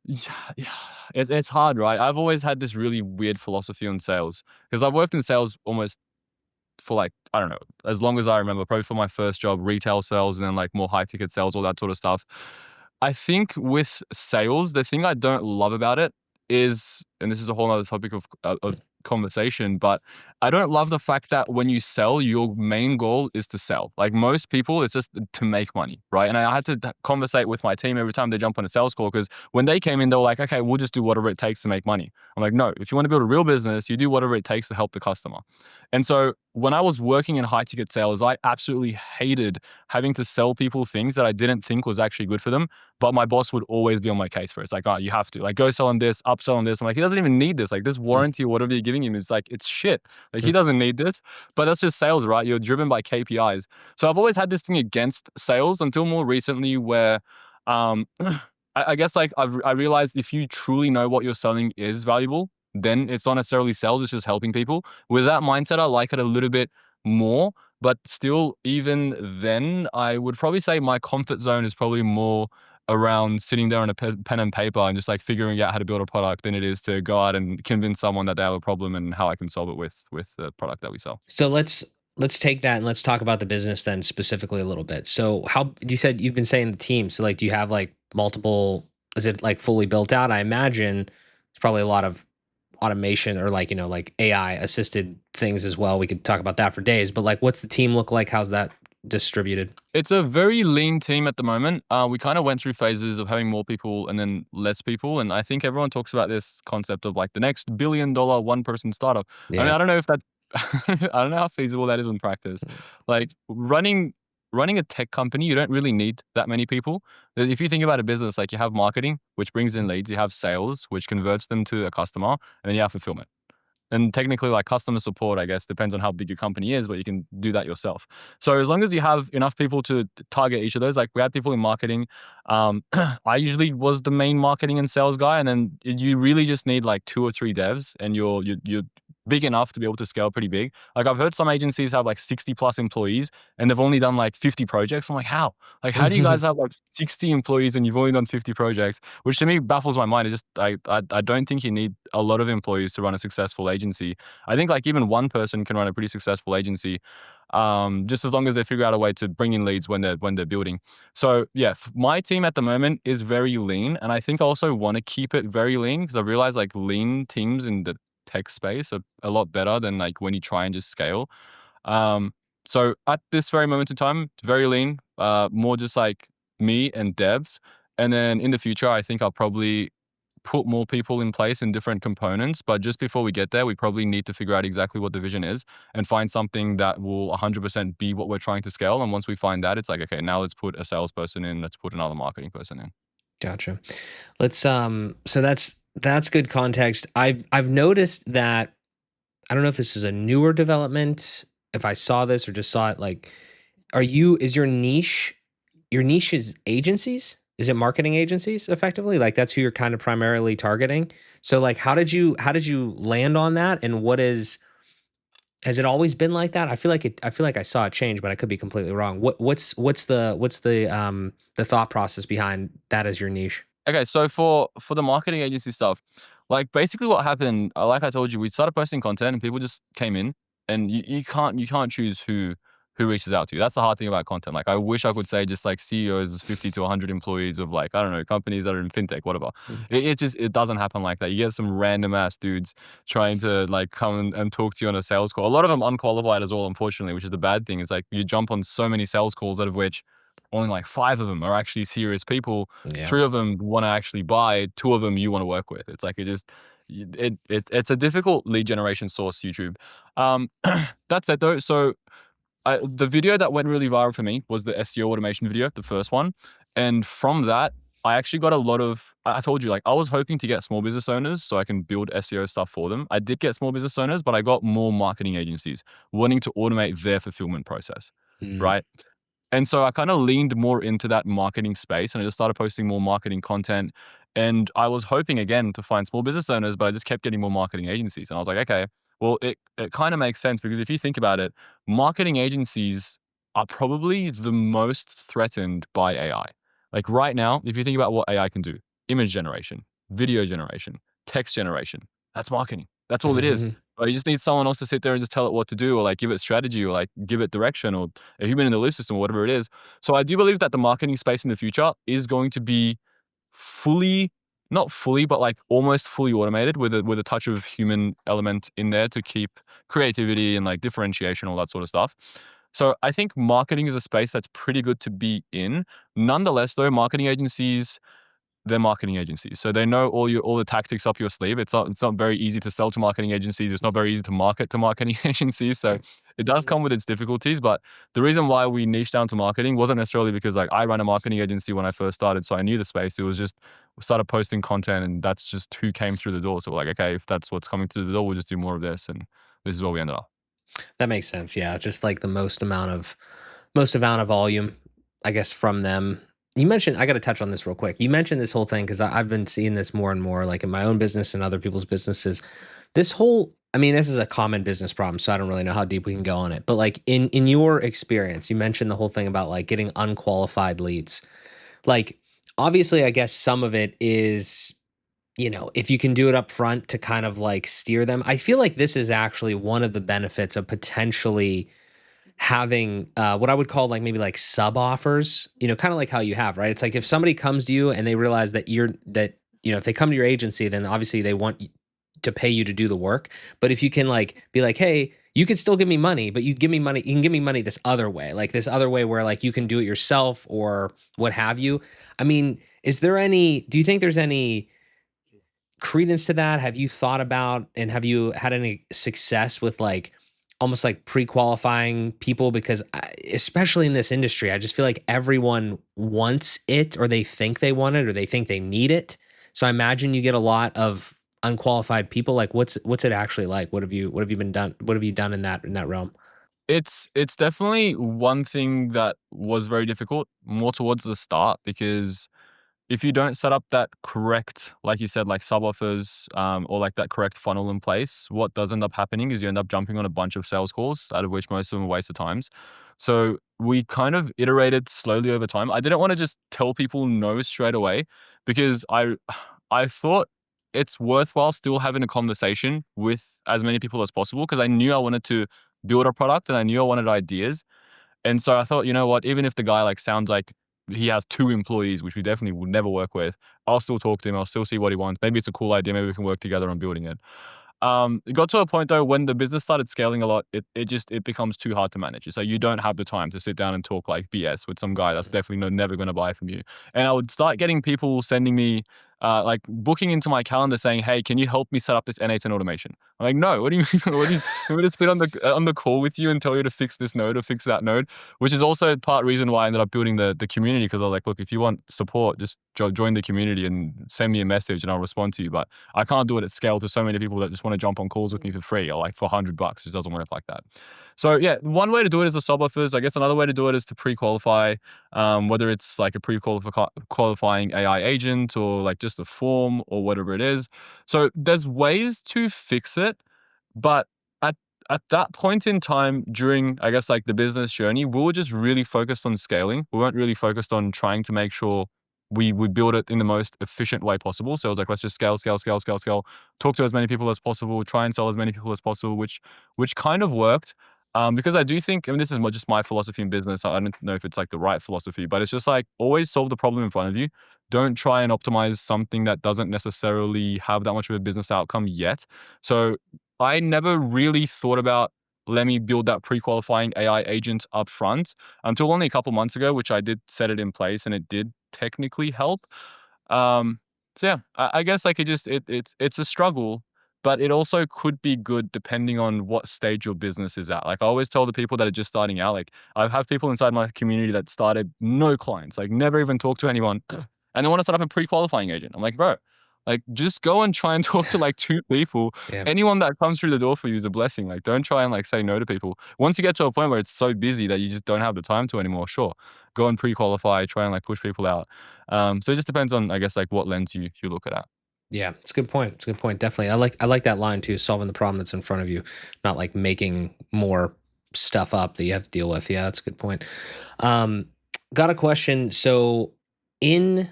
Yeah. It's hard, right? I've always had this really weird philosophy on sales, because I've worked in sales almost for like, I don't know, as long as I remember, probably for my first job, retail sales, and then like more high ticket sales, all that sort of stuff. I think with sales, the thing I don't love about it is, and this is a whole other topic of conversation, but I don't love the fact that when you sell, your main goal is to sell. Like most people, it's just to make money, right? And I had to conversate with my team every time they jump on a sales call, because when they came in, they were like, okay, we'll just do whatever it takes to make money. I'm like, no, if you want to build a real business, you do whatever it takes to help the customer. And so when I was working in high ticket sales, I absolutely hated having to sell people things that I didn't think was actually good for them. But my boss would always be on my case for it. It's like, oh, you have to like go sell him this, upsell him this. I'm like, he doesn't even need this. Like this warranty or whatever you're giving him is like, it's shit. Like he doesn't need this. But that's just sales, right? You're driven by KPIs. So I've always had this thing against sales until more recently, where I guess like I realized if you truly know what you're selling is valuable, then it's not necessarily sales, it's just helping people. With that mindset, I like it a little bit more. But still, even then, I would probably say my comfort zone is probably more around sitting there on a pen and paper and just like figuring out how to build a product than it is to go out and convince someone that they have a problem and how I can solve it with the product that we sell. So let's take that and let's talk about the business then specifically a little bit. So how you said you've been saying the team. So like do you have like multiple, is it like fully built out? I imagine there's probably a lot of automation or like, like AI assisted things as well. We could talk about that for days, but like what's the team look like? How's that distributed? It's a very lean team at the moment. We kind of went through phases of having more people and then less people. And I think everyone talks about this concept of like the next $1 billion one person startup. I mean, Yeah. I don't know if that, I don't know how feasible that is in practice. Like running a tech company, you don't really need that many people. If you think about a business, like you have marketing, which brings in leads, you have sales, which converts them to a customer, and then you have fulfillment. And technically, like customer support, I guess, depends on how big your company is, but you can do that yourself. So as long as you have enough people to target each of those, like we had people in marketing. I usually was the main marketing and sales guy, and then you really just need like 2 or 3 devs, and you're big enough to be able to scale pretty big. Like I've heard some agencies have like 60 plus employees, and they've only done like 50 projects. I'm like, how? Like, how do you guys have like 60 employees and you've only done 50 projects? Which to me baffles my mind. It just I don't think you need a lot of employees to run a successful agency. I think like even one person can run a pretty successful agency, just as long as they figure out a way to bring in leads when they're building. So yeah, my team at the moment is very lean, and I think I also want to keep it very lean because I realize like lean teams in the tech space are a lot better than like when you try and just scale. Um, so at this very moment in time, it's very lean, more just like me and devs. And then in the future, I think I'll probably put more people in place in different components. But just before we get there, we probably need to figure out exactly what the vision is and find something that will 100% be what we're trying to scale. And once we find that, it's like, okay, now let's put a salesperson in, let's put another marketing person in. Gotcha. Let's so that's good context. I've noticed that, I don't know if this is a newer development, if I saw this or just saw it, like is your niche is agencies? Is it marketing agencies effectively? Like that's who you're kind of primarily targeting. So like how did you land on that, and has it always been like that? I feel like I saw it change, but I could be completely wrong. What's the thought process behind that as your niche? Okay, so for the marketing agency stuff, like basically what happened, like I told you, we started posting content and people just came in, and you can't choose who reaches out to you. That's the hard thing about content. Like I wish I could say just like CEOs of 50 to 100 employees of like, I don't know, companies that are in fintech, whatever. Mhm. It doesn't happen like that. You get some random ass dudes trying to like come and talk to you on a sales call. A lot of them unqualified as well, unfortunately, which is the bad thing. It's like you jump on so many sales calls, out of which only like 5 of them are actually serious people. Yeah. 3 of them want to actually buy. 2 of them you want to work with. It's like it's a difficult lead generation source, YouTube. That said though, so the video that went really viral for me was the SEO automation video, the first one. And from that, I actually got a lot of, I told you, like, I was hoping to get small business owners so I can build SEO stuff for them. I did get small business owners, but I got more marketing agencies wanting to automate their fulfillment process, Mm. right? And so I kind of leaned more into that marketing space and I just started posting more marketing content. And I was hoping again to find small business owners, but I just kept getting more marketing agencies. And I was like, okay, well, it kind of makes sense because if you think about it, marketing agencies are probably the most threatened by AI. Like right now, if you think about what AI can do, image generation, video generation, text generation, that's marketing. That's all it is. Mhm. But you just need someone else to sit there and just tell it what to do or like give it strategy or like give it direction or a human in the loop system or whatever it is. So I do believe that the marketing space in the future is going to be fully, not fully, but like almost fully automated with a touch of human element in there to keep creativity and like differentiation, all that sort of stuff. So I think marketing is a space that's pretty good to be in. Nonetheless, though, marketing agencies, they're marketing agencies. So they know all the tactics up your sleeve. It's not very easy to sell to marketing agencies. It's not very easy to market to marketing agencies. So it does come with its difficulties. But the reason why we niched down to marketing wasn't necessarily because like I ran a marketing agency when I first started, so I knew the space. It was just we started posting content and that's just who came through the door. So we're like, okay, if that's what's coming through the door, we'll just do more of this. And this is where we ended up. That makes sense. Yeah, just like the most amount of volume, I guess, from them. You mentioned, I got to touch on this real quick. You mentioned this whole thing because I've been seeing this more and more, like in my own business and other people's businesses. This whole, I mean, this is a common business problem, so I don't really know how deep we can go on it. But like in your experience, you mentioned the whole thing about like getting unqualified leads. Like, obviously, I guess some of it is, if you can do it up front to kind of like steer them. I feel like this is actually one of the benefits of potentially having what I would call like maybe like sub offers, kind of like how you have, right? It's like if somebody comes to you and they realize that if they come to your agency, then obviously they want to pay you to do the work. But if you can like be like, hey, you can still give me money, but you can give me money this other way, like this other way where like you can do it yourself or what have you. I mean, do you think there's any credence to that? Have you thought about and have you had any success with like almost like pre-qualifying people? Because especially in this industry, I just feel like everyone wants it or they think they want it or they think they need it. So I imagine you get a lot of unqualified people. Like what's it actually like? What have you done in that realm? It's definitely one thing that was very difficult more towards the start because if you don't set up that correct, like you said, like sub offers, or like that correct funnel in place, what does end up happening is you end up jumping on a bunch of sales calls, out of which most of them are waste of times. So we kind of iterated slowly over time. I didn't want to just tell people no straight away because I thought it's worthwhile still having a conversation with as many people as possible because I knew I wanted to build a product and I knew I wanted ideas. And so I thought, you know what, even if the guy like sounds like he has 2 employees, which we definitely would never work with, I'll still talk to him. I'll still see what he wants. Maybe it's a cool idea. Maybe we can work together on building it. It got to a point though when the business started scaling a lot, it becomes too hard to manage. So you don't have the time to sit down and talk like BS with some guy that's definitely never going to buy from you. And I would start getting people sending me like booking into my calendar saying, "Hey, can you help me set up this N8 automation?" I'm like, "No, what do you mean? What do you want me to sit on the call with you and tell you to fix this node or fix that node?" Which is also part reason why I ended up building the community because I was like, "Look, if you want support, just join the community and send me a message and I'll respond to you." But I can't do it at scale to so many people that just want to jump on calls with me for free or like for $100. It just doesn't work like that. So yeah, one way to do it is a sub offers. I guess another way to do it is to pre-qualify, whether it's like a pre-qualifying AI agent or like just a form or whatever it is. So there's ways to fix it, but at at that point in time during, I guess, like the business journey, we were just really focused on scaling. We weren't really focused on trying to make sure we would build it in the most efficient way possible. So I was like, let's just scale, scale, scale, scale, scale, talk to as many people as possible, try and sell as many people as possible, which kind of worked. Because I do think, I mean, this is just my philosophy in business. I don't know if it's like the right philosophy, but it's just like always solve the problem in front of you. Don't try and optimize something that doesn't necessarily have that much of a business outcome yet. So I never really thought about let me build that pre-qualifying AI agent up front until only a couple months ago, which I did set it in place and it did technically help. Um, so yeah, I guess like it's a struggle, but it also could be good depending on what stage your business is at. Like I always tell the people that are just starting out, like I have people inside my community that started no clients, like never even talked to anyone, and they want to set up a pre-qualifying agent. I'm like, bro, like just go and try and talk to like 2 people. Yeah. Anyone that comes through the door for you is a blessing. Like don't try and like say no to people. Once you get to a point where it's so busy that you just don't have the time to anymore, sure, go and pre-qualify, try and like push people out. So it just depends on, I guess, like what lens you look at it. Yeah, it's a good point. It's a good point. Definitely. I like that line too, solving the problem that's in front of you, not like making more stuff up that you have to deal with. Yeah, that's a good point. Um, got a question. So in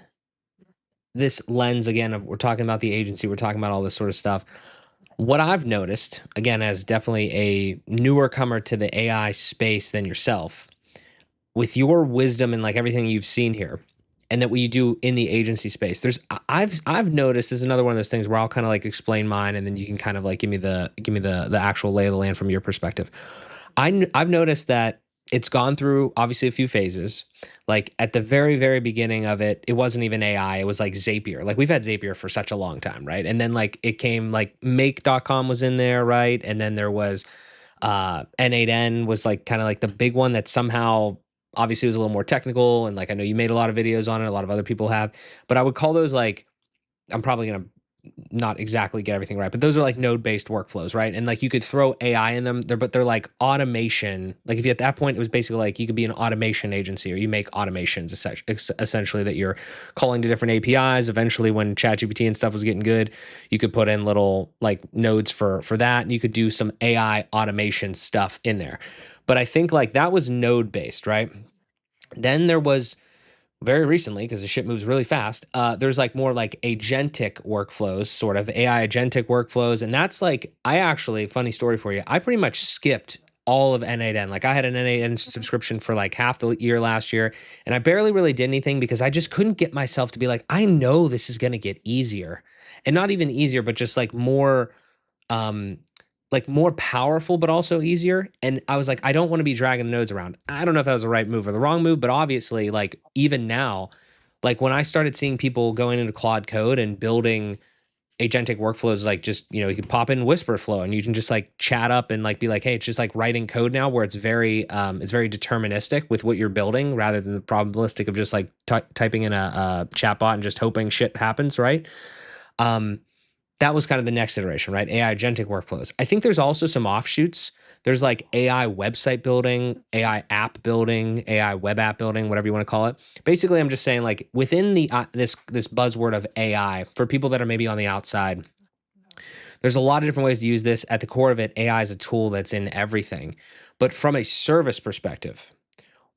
this lens again of we're talking about the agency, we're talking about all this sort of stuff. What I've noticed, again, as definitely a newer comer to the AI space than yourself, with your wisdom and like everything you've seen here, and that what you do in the agency space, I've noticed this is another one of those things where I'll kind of like explain mine, and then you can kind of like give me the actual lay of the land from your perspective. I've noticed that it's gone through obviously a few phases. Like at the very, very beginning of it, it wasn't even AI. It was like Zapier. Like we've had Zapier for such a long time, right? And then like it came like make.com was in there, right? And then there was N8N was like kind of like the big one that somehow obviously was a little more technical. And like I know you made a lot of videos on it, a lot of other people have, but I would call those like I'm probably gonna not exactly get everything right, but those are like node-based workflows, right? And like you could throw AI in them, but they're like automation. Like if you at that point, it was basically like you could be an automation agency, or you make automations essentially that you're calling to different APIs. Eventually, when ChatGPT and stuff was getting good, you could put in little like nodes for that, and you could do some AI automation stuff in there. But I think like that was node-based, right? Then there was very recently, because the shit moves really fast, there's like more like agentic workflows, sort of AI agentic workflows. And that's like, I actually, funny story for you, I pretty much skipped all of N8N. Like I had an N8N subscription for like half the year last year, and I barely really did anything because I just couldn't get myself to be like, I know this is going to get easier. And not even easier, but just um, like more powerful, but also easier. And I was like, I don't want to be dragging the nodes around. I don't know if that was the right move or the wrong move, but obviously, like even now, like when I started seeing people going into Claude Code and building agentic workflows, like just, you can pop in Whisper Flow and you can just like chat up and like be like, hey, it's just like writing code now, where it's very deterministic with what you're building rather than the probabilistic of just like typing in a chatbot and just hoping shit happens, right? Um, that was kind of the next iteration, right? AI agentic workflows. I think there's also some offshoots. There's like AI website building, AI app building, AI web app building, whatever you want to call it. Basically, I'm just saying like within the this buzzword of AI, for people that are maybe on the outside, there's a lot of different ways to use this. At the core of it, AI is a tool that's in everything. But from a service perspective,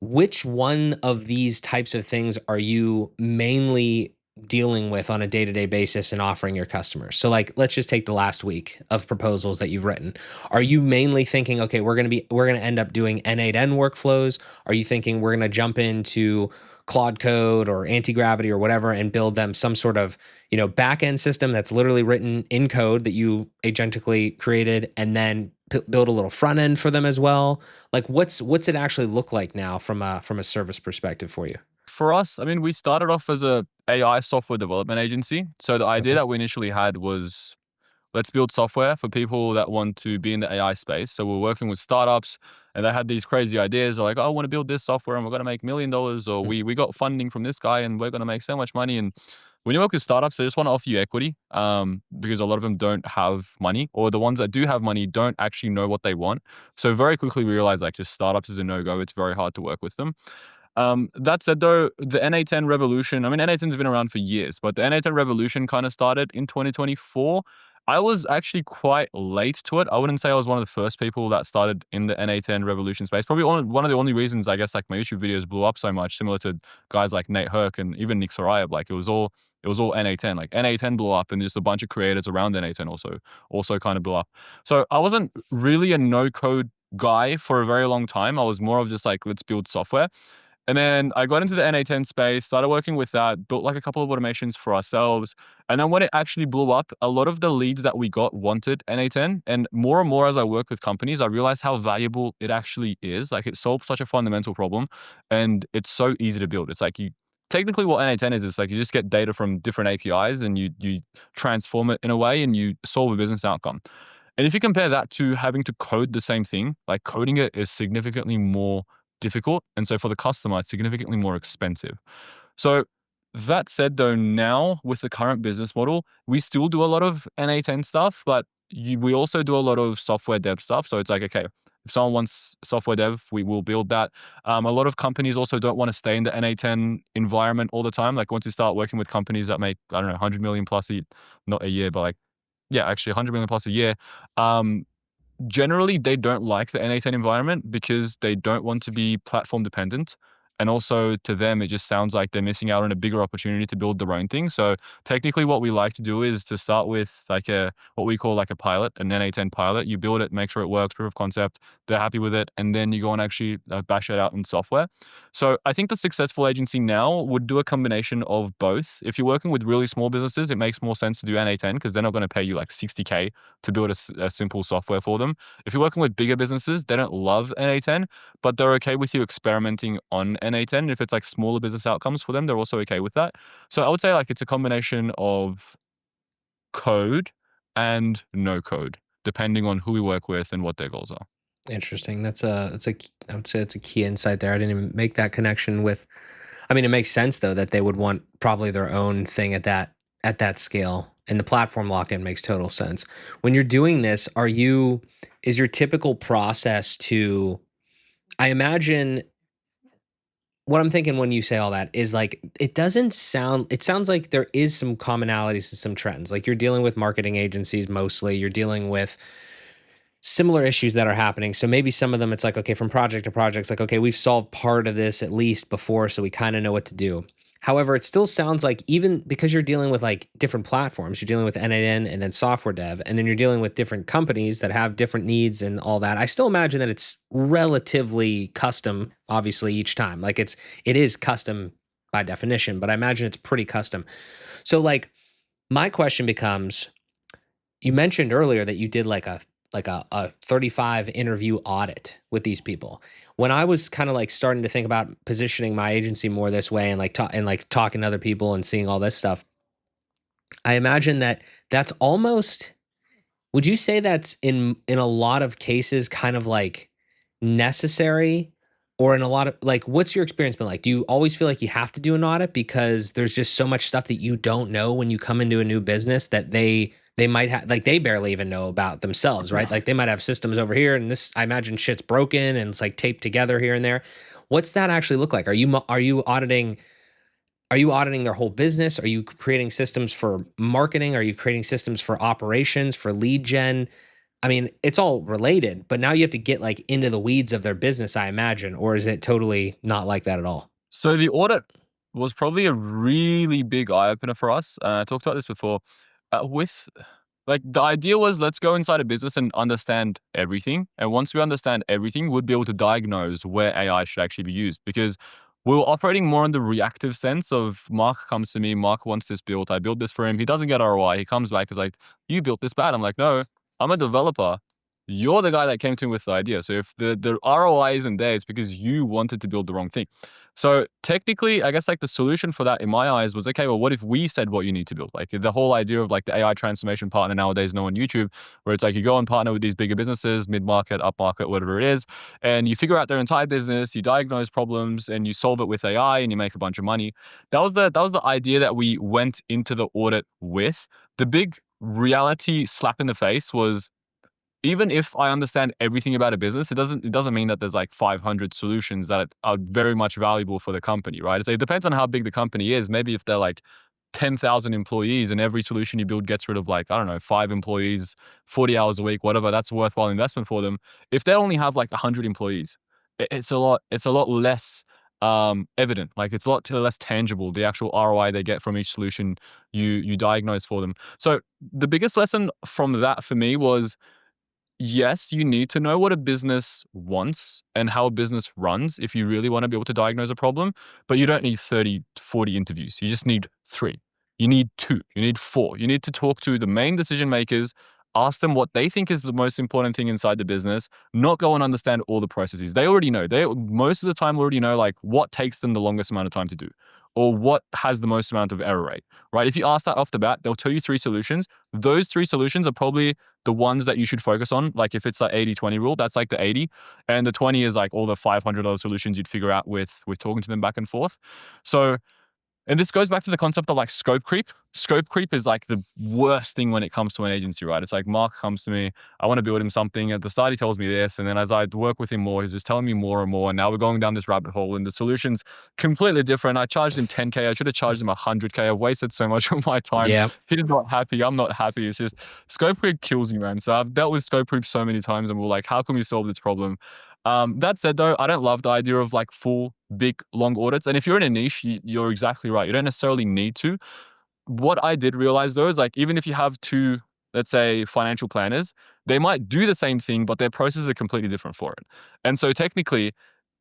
which one of these types of things are you mainly dealing with on a day-to-day basis and offering your customers? So like let's just take the last week of proposals that you've written. Are you mainly thinking, okay, we're going to end up doing N8N workflows? Are you thinking we're going to jump into Claude Code or Anti-Gravity or whatever and build them some sort of, back-end system that's literally written in code that you agentically created, and then build a little front end for them as well? Like what's it actually look like now from a service perspective for you? For us, I mean, we started off as a AI software development agency. So the idea Okay. that we initially had was, let's build software for people that want to be in the AI space. So we're working with startups, and they had these crazy ideas like, oh, I want to build this software and we're going to make $1 million, or Mm. we got funding from this guy and we're going to make so much money. And when you work with startups, they just want to offer you equity, because a lot of them don't have money, or the ones that do have money don't actually know what they want. So very quickly we realized like just startups is a no-go. It's very hard to work with them. That said, though, the N8N revolution, I mean, N8N's been around for years, but the N8N revolution kind of started in 2024. I was actually quite late to it. I wouldn't say I was one of the first people that started in the N8N revolution space. Probably one of the only reasons, I guess, like my YouTube videos blew up so much, similar to guys like Nate Herc and even Nick Soraya. Like it was all N8N. Like N8N blew up, and just a bunch of creators around N8N also kind of blew up. So I wasn't really a no code guy for a very long time. I was more of just like, let's build software. And then I got into the N8N space, started working with that, built like a couple of automations for ourselves. And then when it actually blew up, a lot of the leads that we got wanted N8N. And more as I work with companies, I realized how valuable it actually is. Like it solves such a fundamental problem, and it's so easy to build. It's like technically what N8N is like you just get data from different APIs and you transform it in a way and you solve a business outcome. And if you compare that to having to code the same thing, like coding it is significantly more difficult. And so for the customer, it's significantly more expensive. So that said, though, now with the current business model, we still do a lot of N8N stuff, but we also do a lot of software dev stuff. So it's like, okay, if someone wants software dev, we will build that. A lot of companies also don't want to stay in the N8N environment all the time. Like once you start working with companies that make, I don't know, 100 million plus, not a year, but like, yeah, actually 100 million plus a year. Generally, they don't like the N8N environment because they don't want to be platform dependent. And also to them, it just sounds like they're missing out on a bigger opportunity to build their own thing. So technically what we like to do is to start with like what we call like a pilot, an N8N pilot. You build it, make sure it works, proof of concept, they're happy with it. And then you go and actually bash it out in software. So I think the successful agency now would do a combination of both. If you're working with really small businesses, it makes more sense to do N8N because they're not going to pay you like 60K to build a simple software for them. If you're working with bigger businesses, they don't love N8N, but they're okay with you experimenting on N8N. If it's like smaller business outcomes for them, they're also okay with that. So I would say like it's a combination of code and no code, depending on who we work with and what their goals are. Interesting. I would say it's a key insight there. I didn't even make that connection I mean, it makes sense though that they would want probably their own thing at that scale. And the platform lock-in makes total sense. When you're doing this, is your typical process to, I imagine what I'm thinking when you say all that is like, it sounds like there is some commonalities and some trends. Like you're dealing with marketing agencies mostly, you're dealing with similar issues that are happening. So maybe some of them it's like, okay, from project to project, it's like, okay, we've solved part of this at least before, so we kind of know what to do. However, it still sounds like even because you're dealing with like different platforms, you're dealing with N8N and then software dev, and then you're dealing with different companies that have different needs and all that. I still imagine that it's relatively custom, obviously, each time. Like it is custom by definition, but I imagine it's pretty custom. So like my question becomes, you mentioned earlier that you did like a 35 interview audit with these people. When I was kind of like starting to think about positioning my agency more this way and like talking to other people and seeing all this stuff, I imagine that that's almost, would you say that's in a lot of cases kind of like necessary, or in a lot of like, what's your experience been like? Do you always feel like you have to do an audit because there's just so much stuff that you don't know when you come into a new business that they might have, like they barely even know about themselves, right? Like they might have systems over here and this, I imagine shit's broken and it's like taped together here and there. What's that actually look like? Are you auditing their whole business? Are you creating systems for marketing? Are you creating systems for operations, for lead gen? I mean, it's all related, but now you have to get like into the weeds of their business, I imagine, or is it totally not like that at all? So the audit was probably a really big eye opener for us. I talked about this before. With like the idea was, let's go inside a business and understand everything. And once we understand everything, we'd be able to diagnose where AI should actually be used, because we were operating more in the reactive sense of Mark comes to me, Mark wants this built. I built this for him. He doesn't get ROI. He comes back, is like, you built this bad. I'm like, no, I'm a developer. You're the guy that came to me with the idea. So if the ROI isn't there, it's because you wanted to build the wrong thing. So technically, I guess like the solution for that in my eyes was, okay, well, what if we said what you need to build? Like the whole idea of like the AI transformation partner nowadays know on YouTube, where it's like you go and partner with these bigger businesses, mid-market, up-market, whatever it is, and you figure out their entire business, you diagnose problems and you solve it with AI and you make a bunch of money. That was the idea that we went into the audit with. The big reality slap in the face was, even if I understand everything about a business, it doesn't mean that there's like 500 solutions that are very much valuable for the company, right? It depends on how big the company is. Maybe if they're like 10,000 employees and every solution you build gets rid of like, I don't know, 5 employees, 40 hours a week, whatever, that's a worthwhile investment for them. If they only have like 100 employees, it's a lot less evident. Like it's a lot less tangible, the actual ROI they get from each solution you diagnose for them. So the biggest lesson from that for me was, yes, you need to know what a business wants and how a business runs if you really want to be able to diagnose a problem, but you don't need 30, 40 interviews. You just need 3. You need 2. You need 4. You need to talk to the main decision makers, ask them what they think is the most important thing inside the business, not go and understand all the processes. They already know. They most of the time already know like what takes them the longest amount of time to do or what has the most amount of error rate, right? If you ask that off the bat, they'll tell you 3 solutions. Those 3 solutions are probably the ones that you should focus on. Like if it's like 80-20 rule, that's like the 80. And the 20 is like all the 500 other solutions you'd figure out with talking to them back and forth. So, and this goes back to the concept of like scope creep. Scope creep is like the worst thing when it comes to an agency, right? It's like Mark comes to me, I want to build him something. At the start, he tells me this. And then as I work with him more, he's just telling me more and more. And now we're going down this rabbit hole and the solution's completely different. I charged him 10K. I should have charged him 100K. I've wasted so much of my time. Yeah. He's not happy. I'm not happy. It's just scope creep kills me, man. So I've dealt with scope creep so many times and we're like, how can we solve this problem? That said, though, I don't love the idea of like full, big, long audits. And if you're in a niche, you're exactly right. You don't necessarily need to. What I did realize, though, is like even if you have 2, let's say, financial planners, they might do the same thing, but their processes are completely different for it. And so technically,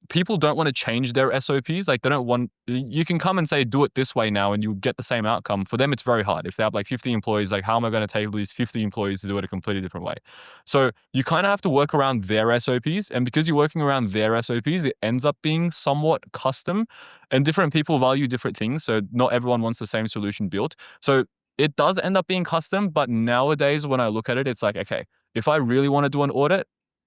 people don't want to change their SOPs. Like they don't want, you can come and say, do it this way now and you'll get the same outcome. For them, it's very hard. If they have like 50 employees, like how am I going to take these 50 employees to do it a completely different way? So you kind of have to work around their SOPs. And because you're working around their SOPs, it ends up being somewhat custom and different people value different things. So not everyone wants the same solution built. So it does end up being custom. But nowadays, when I look at it, it's like, okay, if I really want to do an audit,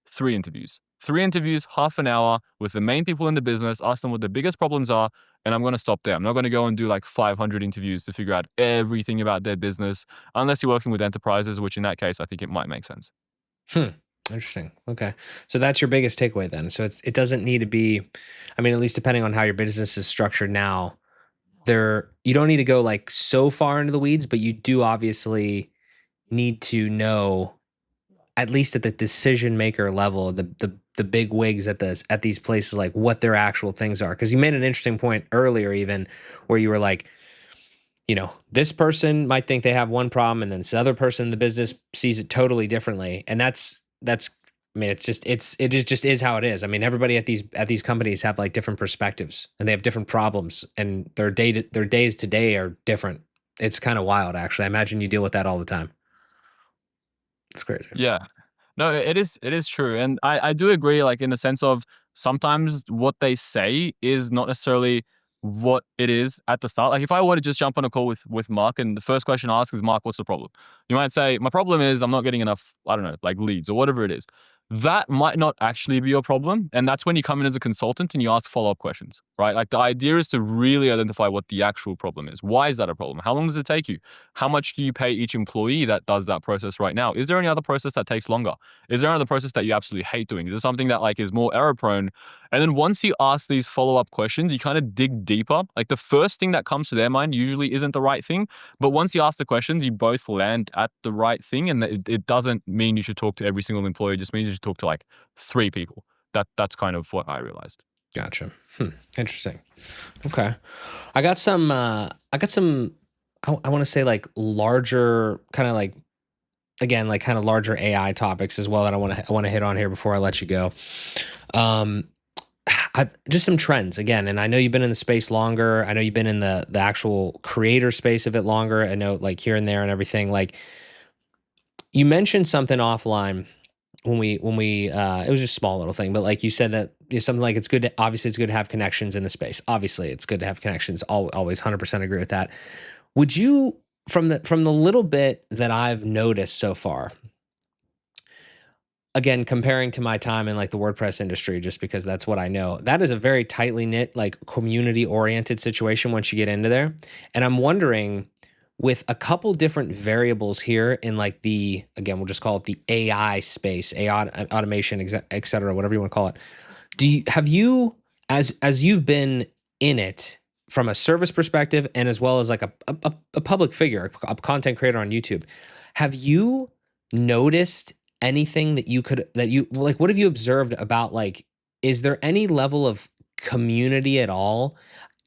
3 interviews. 3 interviews, half an hour with the main people in the business, ask them what the biggest problems are, And I'm going to stop there. I'm not going to go and do like 500 interviews to figure out everything about their business, unless you're working with enterprises, which in that case, I think it might make sense. Interesting. Okay. So that's your biggest takeaway then. So it doesn't need to be, I mean, at least depending on how your business is structured now, you don't need to go like so far into the weeds, but you do obviously need to know, at least at the decision maker level, the big wigs at these places, like what their actual things are. Because you made an interesting point earlier, even where you were like, this person might think they have one problem, and then this other person in the business sees it totally differently. And that's I mean, it is how it is. I mean, everybody at these companies have like different perspectives, and they have different problems, and their days to day are different. It's kind of wild, actually. I imagine you deal with that all the time. It's crazy. Yeah. No, it is true. And I do agree, like in the sense of sometimes what they say is not necessarily what it is at the start. Like if I were to just jump on a call with Mark and the first question I ask is, Mark, what's the problem? You might say, my problem is I'm not getting enough, I don't know, like leads or whatever it is. That might not actually be your problem. And that's when you come in as a consultant and you ask follow-up questions, right? Like the idea is to really identify what the actual problem is. Why is that a problem? How long does it take you? How much do you pay each employee that does that process right now? Is there any other process that takes longer? Is there another process that you absolutely hate doing? Is there something that like is more error prone? And then once you ask these follow-up questions, you kind of dig deeper. Like the first thing that comes to their mind usually isn't the right thing. But once you ask the questions, you both land at the right thing. And it doesn't mean you should talk to every single employee. It just means you should talk to like 3 people. That's kind of what I realized. Gotcha. Interesting. Okay. I got some, I want to say like larger kind of like, again, like kind of larger AI topics as well that I want to hit on here before I let you go. Just some trends again, and I know you've been in the space longer. I know you've been in the actual creator space of it longer. I know like here and there and everything. Like you mentioned something offline when we it was just a small little thing, but like you said that something like it's good to have connections in the space. Obviously, it's good to have connections. Always 100% agree with that. Would you, from the little bit that I've noticed so far, again, comparing to my time in like the WordPress industry, just because that's what I know, that is a very tightly knit, like community oriented situation once you get into there. And I'm wondering, with a couple different variables here in like again, we'll just call it the AI space, AI automation, et cetera, whatever you want to call it. Have you, as you've been in it from a service perspective and as well as like a public figure, a content creator on YouTube, have you noticed anything that you like, what have you observed about like, is there any level of community at all?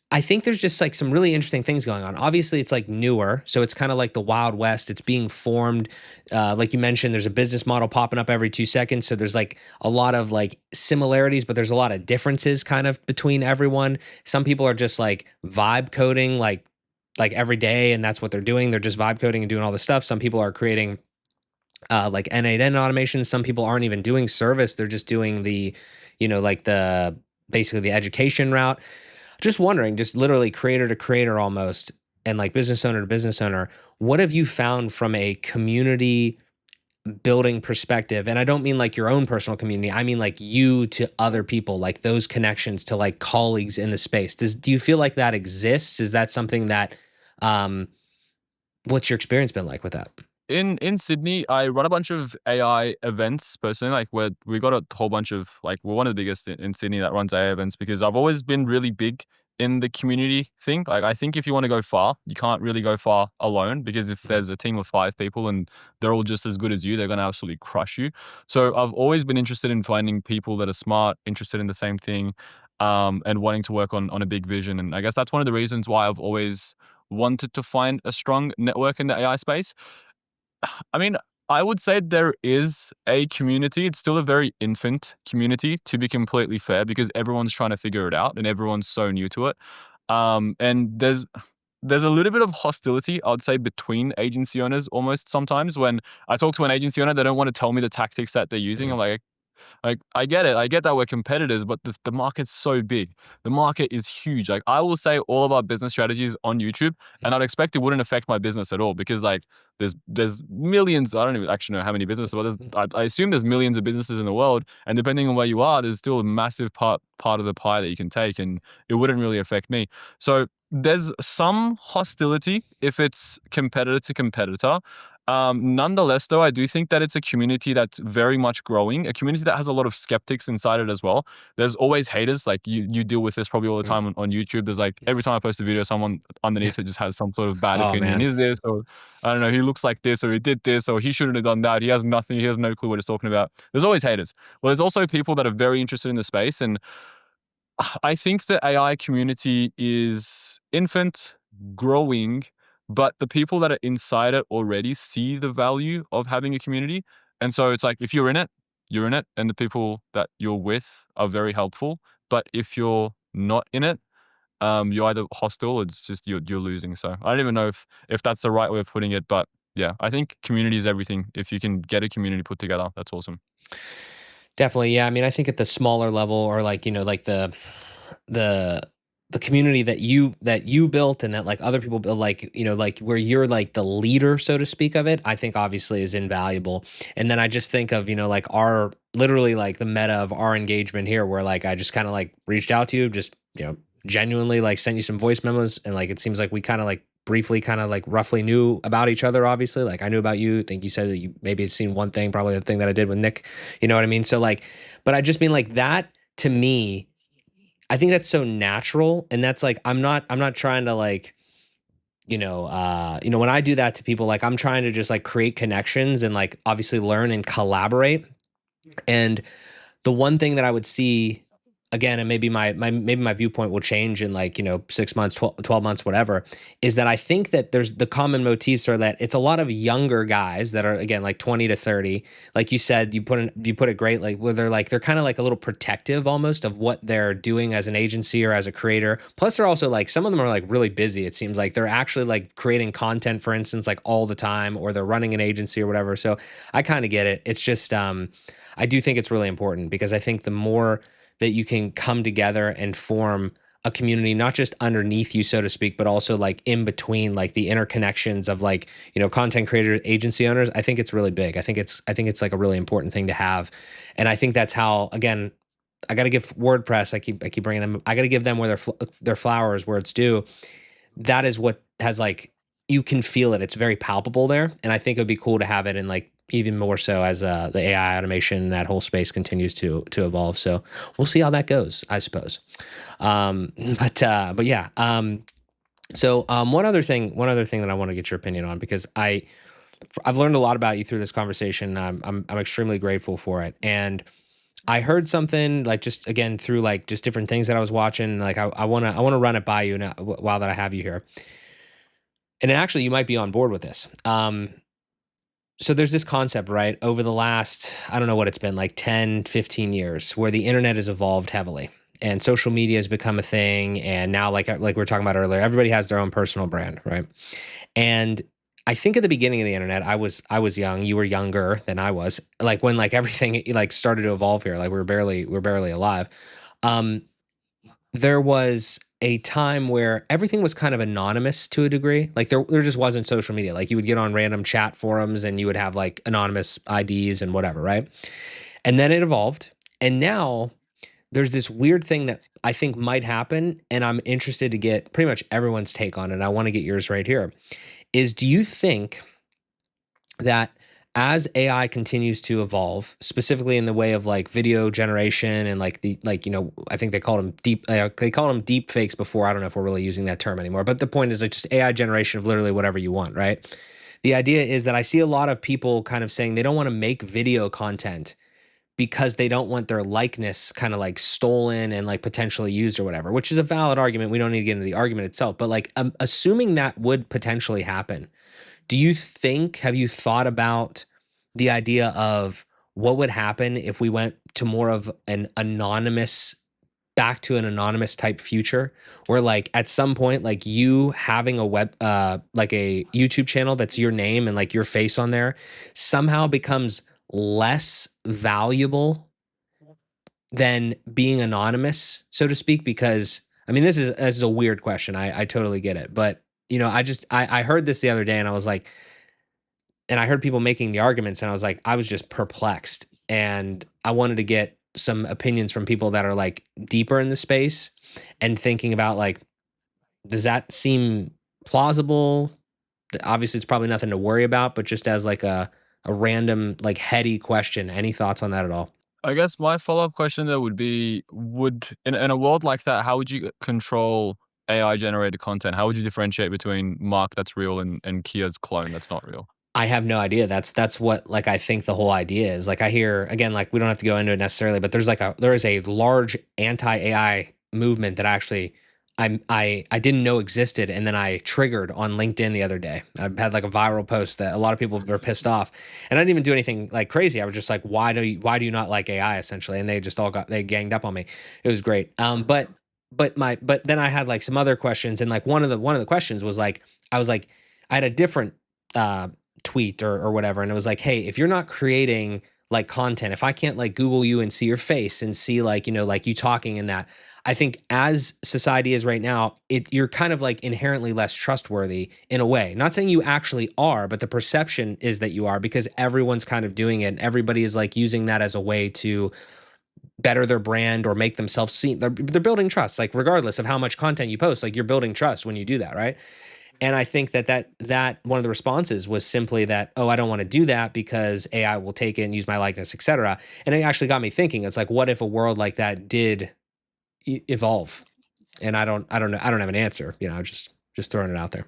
I think there's just like some really interesting things going on. Obviously, it's like newer, so it's kind of like the Wild West. It's being formed. Like you mentioned, there's a business model popping up every 2 seconds. So there's like a lot of like similarities, but there's a lot of differences kind of between everyone. Some people are just like vibe coding like every day, and that's what they're doing. They're just vibe coding and doing all this stuff. Some people are creating like N8N automation. Some people aren't even doing service. They're just doing the, like basically the education route. Just wondering, just literally creator to creator almost, and like business owner to business owner, what have you found from a community building perspective? And I don't mean like your own personal community. I mean like you to other people, like those connections to like colleagues in the space. Do you feel like that exists? Is that something that, what's your experience been like with that? In Sydney, I run a bunch of AI events personally. Like we got a whole bunch of like we're one of the biggest in Sydney that runs AI events because I've always been really big in the community thing. Like I think if you want to go far, you can't really go far alone because if there's a team of 5 people and they're all just as good as you, they're going to absolutely crush you. So I've always been interested in finding people that are smart, interested in the same thing, and wanting to work on a big vision. And I guess that's one of the reasons why I've always wanted to find a strong network in the AI space. I mean, I would say there is a community. It's still a very infant community, to be completely fair, because everyone's trying to figure it out and everyone's so new to it. And there's a little bit of hostility, I would say, between agency owners almost sometimes. When I talk to an agency owner, they don't want to tell me the tactics that they're using. I'm like, Like, I get it. I get that we're competitors, but the market's so big. The market is huge. Like, I will say all of our business strategies on YouTube, and I'd expect it wouldn't affect my business at all because, like, there's millions. I don't even actually know how many businesses, but I assume there's millions of businesses in the world, and depending on where you are, there's still a massive part of the pie that you can take, and it wouldn't really affect me. So there's some hostility if it's competitor to competitor. Nonetheless, though, I do think that it's a community that's very much growing, a community that has a lot of skeptics inside it as well. There's always haters. Like, you deal with this probably all the time on YouTube. There's like every time I post a video, someone underneath it just has some sort of bad Oh opinion. man. Is this, or I don't know, he looks like this, or he did this, or he shouldn't have done that. He has nothing. He has no clue what he's talking about. There's always haters. Well, there's also people that are very interested in the space, and I think the AI community is infant, growing, but the people that are inside it already see the value of having a community. And so it's like, if you're in it, you're in it, and the people that you're with are very helpful. But if you're not in it, you're either hostile or it's just you're losing. So I don't even know if that's the right way of putting it, but yeah, I think community is everything. If you can get a community put together, that's awesome. Definitely. Yeah. I mean, I think at the smaller level, or like, like the community that you built and that like other people build, like, like where you're like the leader, so to speak, of it, I think obviously is invaluable. And then I just think of, like our literally like the meta of our engagement here, where like I just kind of like reached out to you, just, genuinely like sent you some voice memos, and like it seems like we kind of like briefly kind of like roughly knew about each other. Obviously, like I knew about you. I think you said that you maybe had seen one thing, probably the thing that I did with Nick, you know what I mean? So like, but I just mean like that, to me, I think that's so natural. And that's like, I'm not trying to like, when I do that to people, like I'm trying to just like create connections and like obviously learn and collaborate. And the one thing that I would see again, and maybe maybe my viewpoint will change in like, 6 months, 12 months, whatever, is that I think that there's the common motifs are that it's a lot of younger guys that are, again, like 20 to 30. Like you said, you put it great, like where they're kind of like a little protective almost of what they're doing as an agency or as a creator. Plus they're also like, some of them are like really busy. It seems like they're actually like creating content, for instance, like all the time, or they're running an agency or whatever. So I kind of get it. It's just, I do think it's really important, because I think the more that you can come together and form a community, not just underneath you, so to speak, but also like in between, like the interconnections of like, content creator, agency owners, I think it's really big. I think it's like a really important thing to have. And I think that's how, again, I got to give WordPress, I keep bringing them, I got to give them where their flowers, where it's due. That is what has like, you can feel it. It's very palpable there. And I think it would be cool to have it in like, even more so as the AI automation, that whole space continues to evolve. So we'll see how that goes, I suppose. But yeah. One other thing that I want to get your opinion on, because I've learned a lot about you through this conversation. I'm extremely grateful for it. And I heard something like, just again through like just different things that I was watching. Like I want to run it by you now, while that I have you here. And actually, you might be on board with this. So there's this concept, right? Over the last, I don't know what it's been, like 10, 15 years, where the internet has evolved heavily and social media has become a thing. And now, like we were talking about earlier, everybody has their own personal brand, right? And I think at the beginning of the internet, I was young. You were younger than I was. Like when like everything like started to evolve here, like we're barely alive. There was a time where everything was kind of anonymous to a degree. Like there just wasn't social media. Like you would get on random chat forums and you would have like anonymous IDs and whatever, right? And then it evolved. And now there's this weird thing that I think might happen. And I'm interested to get pretty much everyone's take on it. I want to get yours right here. Do you think that as AI continues to evolve, specifically in the way of like video generation and like I think they called them deep fakes before. I don't know if we're really using that term anymore, but the point is like just AI generation of literally whatever you want, right? The idea is that I see a lot of people kind of saying they don't want to make video content because they don't want their likeness kind of like stolen and like potentially used or whatever, which is a valid argument. We don't need to get into the argument itself, but like assuming that would potentially happen, have you thought about the idea of what would happen if we went to more of back to an anonymous type future, where like at some point, like you having like a YouTube channel that's your name and like your face on there somehow becomes less valuable than being anonymous, so to speak? Because I mean, this is a weird question. I totally get it, but you know, I heard this the other day, and I was like, and I heard people making the arguments, and I was like, I was just perplexed, and I wanted to get some opinions from people that are like deeper in the space and thinking about like, does that seem plausible? Obviously, it's probably nothing to worry about, but just as like a random like heady question. Any thoughts on that at all? I guess my follow-up question there would be, would in a world like that, how would you control AI generated content? How would you differentiate between Mark that's real and Kia's clone that's not real? I have no idea. That's what like I think the whole idea is. Like I hear again, like we don't have to go into it necessarily, but there is a large anti-AI movement that actually I didn't know existed, and then I triggered on LinkedIn the other day. I had like a viral post that a lot of people were pissed off, and I didn't even do anything like crazy. I was just like, why do you not like AI essentially? And they just all they ganged up on me. It was great. But then I had like some other questions, and like one of the questions was like I was like I had a different uh tweet or whatever, and it was like, hey, if you're not creating like content, if I can't like Google you and see your face and see like, you know, like you talking and that, I think as society is right now, you're kind of like inherently less trustworthy in a way. Not saying you actually are, but the perception is that you are, because everyone's kind of doing it, and everybody is like using that as a way to better their brand or make themselves seen. They're building trust, like regardless of how much content you post, like you're building trust when you do that, right? And I think that one of the responses was simply that, oh, I don't want to do that because AI will take it and use my likeness, et cetera. And it actually got me thinking. It's like, what if a world like that did evolve? And I don't have an answer. You know, just throwing it out there.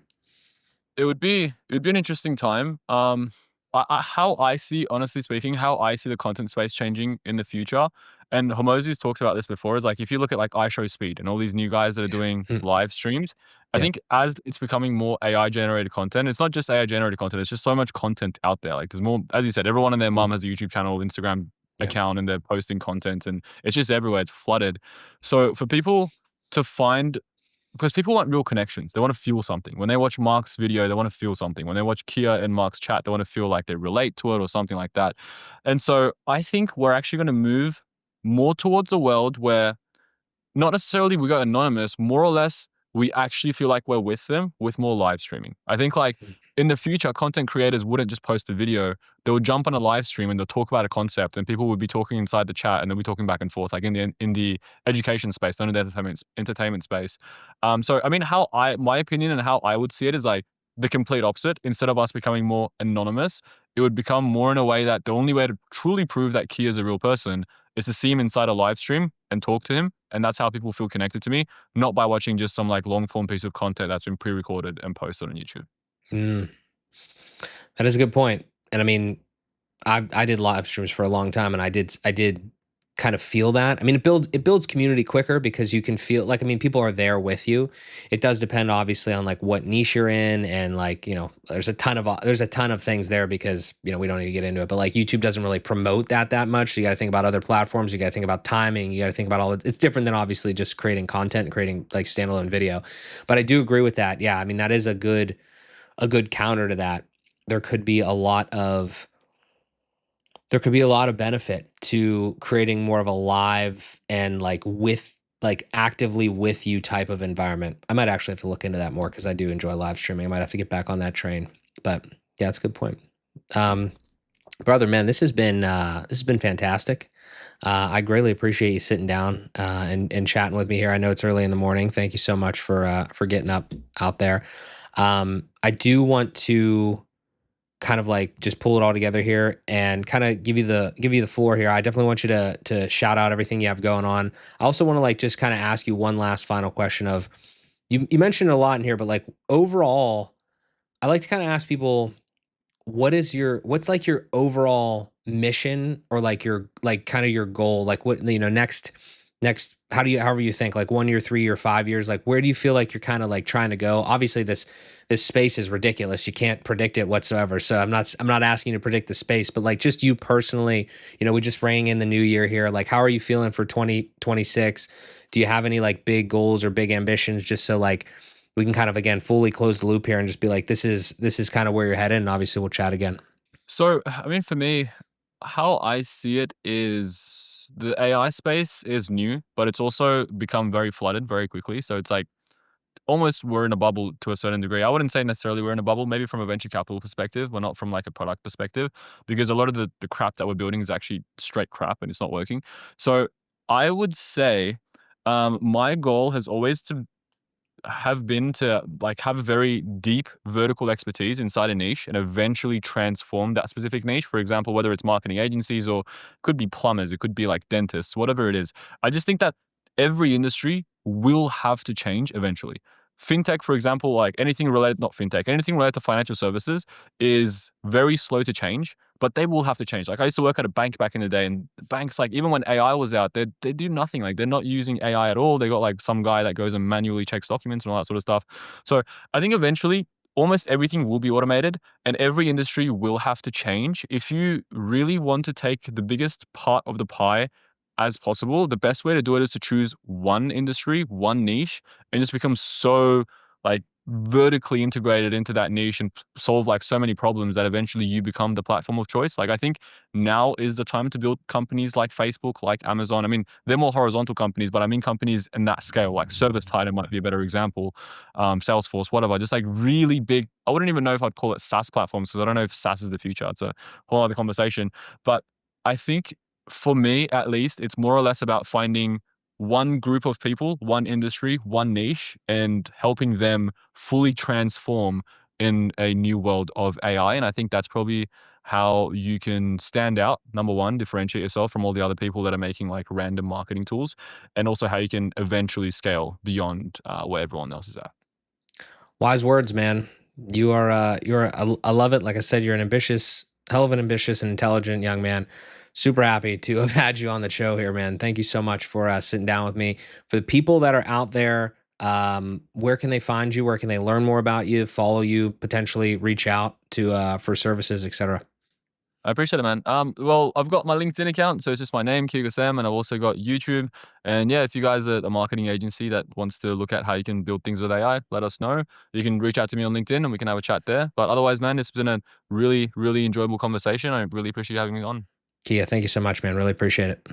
It would be an interesting time. How I see, honestly speaking, how I see the content space changing in the future, and Hormozi's talked about this before, is like if you look at like iShowSpeed and all these new guys that are doing Hmm. live streams, I Yeah. think as it's becoming more AI generated content, it's not just AI generated content, it's just so much content out there. Like there's more, as you said, everyone and their Mm. mom has a YouTube channel, Instagram Yeah. account, and they're posting content, and it's just everywhere. It's flooded. So for people to find, because people want real connections. They want to feel something. When they watch Mark's video, they want to feel something. When they watch Kia and Mark's chat, they want to feel like they relate to it or something like that. And so I think we're actually going to move more towards a world where not necessarily we go anonymous, more or less we actually feel like we're with them with more live streaming. I think like Mm. in the future, content creators wouldn't just post a video. They would jump on a live stream and they'll talk about a concept, and people would be talking inside the chat and they'll be talking back and forth, like in the education space, not in the entertainment space. So I mean, my opinion and how I would see it is like the complete opposite. Instead of us becoming more anonymous, it would become more in a way that the only way to truly prove that Kia is a real person is to see him inside a live stream and talk to him. And that's how people feel connected to me, not by watching just some like long form piece of content that's been pre-recorded and posted on YouTube. Mm. That is a good point. And I mean, I did live streams for a long time, and I did kind of feel that. I mean, it builds community quicker because you can feel like, I mean, people are there with you. It does depend obviously on like what niche you're in, and like, you know, there's a ton of things there because, you know, we don't need to get into it, but like YouTube doesn't really promote that much. So you got to think about other platforms, you got to think about timing, you got to think about it's different than obviously just creating content and creating like standalone video. But I do agree with that. Yeah, I mean, that is a good counter to that. There could be a lot of there could be a lot of benefit to creating more of a live and like with like actively with you type of environment. I might actually have to look into that more because I do enjoy live streaming. I might have to get back on that train. But yeah, that's a good point. Um, brother, man, this has been fantastic. I greatly appreciate you sitting down and chatting with me here. I know it's early in the morning. Thank you so much for getting up out there. I do want to kind of like just pull it all together here and kind of give you the floor here. I definitely want you to shout out everything you have going on. I also want to like just kind of ask you one last final question of you mentioned a lot in here, but like overall, I like to kind of ask people what's like your overall mission, or like your like kind of your goal, like what, you know, next how do you however you think, like 1 year, 3 year, 5 years, like where do you feel like you're kind of like trying to go? Obviously this space is ridiculous, you can't predict it whatsoever, so I'm not asking you to predict the space, but like just you personally, you know, we just rang in the new year here, like how are you feeling for 2026? Do you have any like big goals or big ambitions, just so like we can kind of again fully close the loop here and just be like, this is kind of where you're headed, and obviously we'll chat again. So, I mean, for me, how I see it is is the AI space is new, but it's also become very flooded very quickly. So it's like almost we're in a bubble to a certain degree. I wouldn't say necessarily we're in a bubble, maybe from a venture capital perspective, but not from like a product perspective, because a lot of the crap that we're building is actually straight crap and it's not working. So I would say my goal has always to have been to like have a very deep vertical expertise inside a niche and eventually transform that specific niche. For example, whether it's marketing agencies or could be plumbers, it could be like dentists, whatever it is. I just think that every industry will have to change eventually. Fintech, for example, like anything related, not fintech, anything related to financial services is very slow to change, but they will have to change. Like I used to work at a bank back in the day, and the banks, like even when AI was out, they do nothing. Like they're not using AI at all. They got like some guy that goes and manually checks documents and all that sort of stuff. So I think eventually almost everything will be automated and every industry will have to change. If you really want to take the biggest part of the pie as possible, the best way to do it is to choose one industry, one niche, and just become so like vertically integrated into that niche and solve like so many problems that eventually you become the platform of choice. Like I think now is the time to build companies like Facebook, like Amazon. I mean, they're more horizontal companies, but I mean companies in that scale, like ServiceTitan might be a better example, Salesforce, whatever, just like really big. I wouldn't even know if I'd call it SaaS platforms because I don't know if SaaS is the future. It's a whole other conversation. But I think for me, at least, it's more or less about finding one group of people, one industry, one niche, and helping them fully transform in a new world of AI. And I think that's probably how you can stand out. Number one, differentiate yourself from all the other people that are making like random marketing tools, and also how you can eventually scale beyond where everyone else is at. Wise words, man. You are, I love it. Like I said, you're an ambitious, hell of an ambitious and intelligent young man. Super happy to have had you on the show here, man. Thank you so much for sitting down with me. For the people that are out there, where can they find you? Where can they learn more about you, follow you, potentially reach out to for services, etc.? I appreciate it, man. Well, I've got my LinkedIn account, so it's just my name, Kia Ghasem, and I've also got YouTube. And yeah, if you guys are a marketing agency that wants to look at how you can build things with AI, let us know. You can reach out to me on LinkedIn and we can have a chat there. But otherwise, man, this has been a really, really enjoyable conversation. I really appreciate you having me on. Kia, thank you so much, man. Really appreciate it.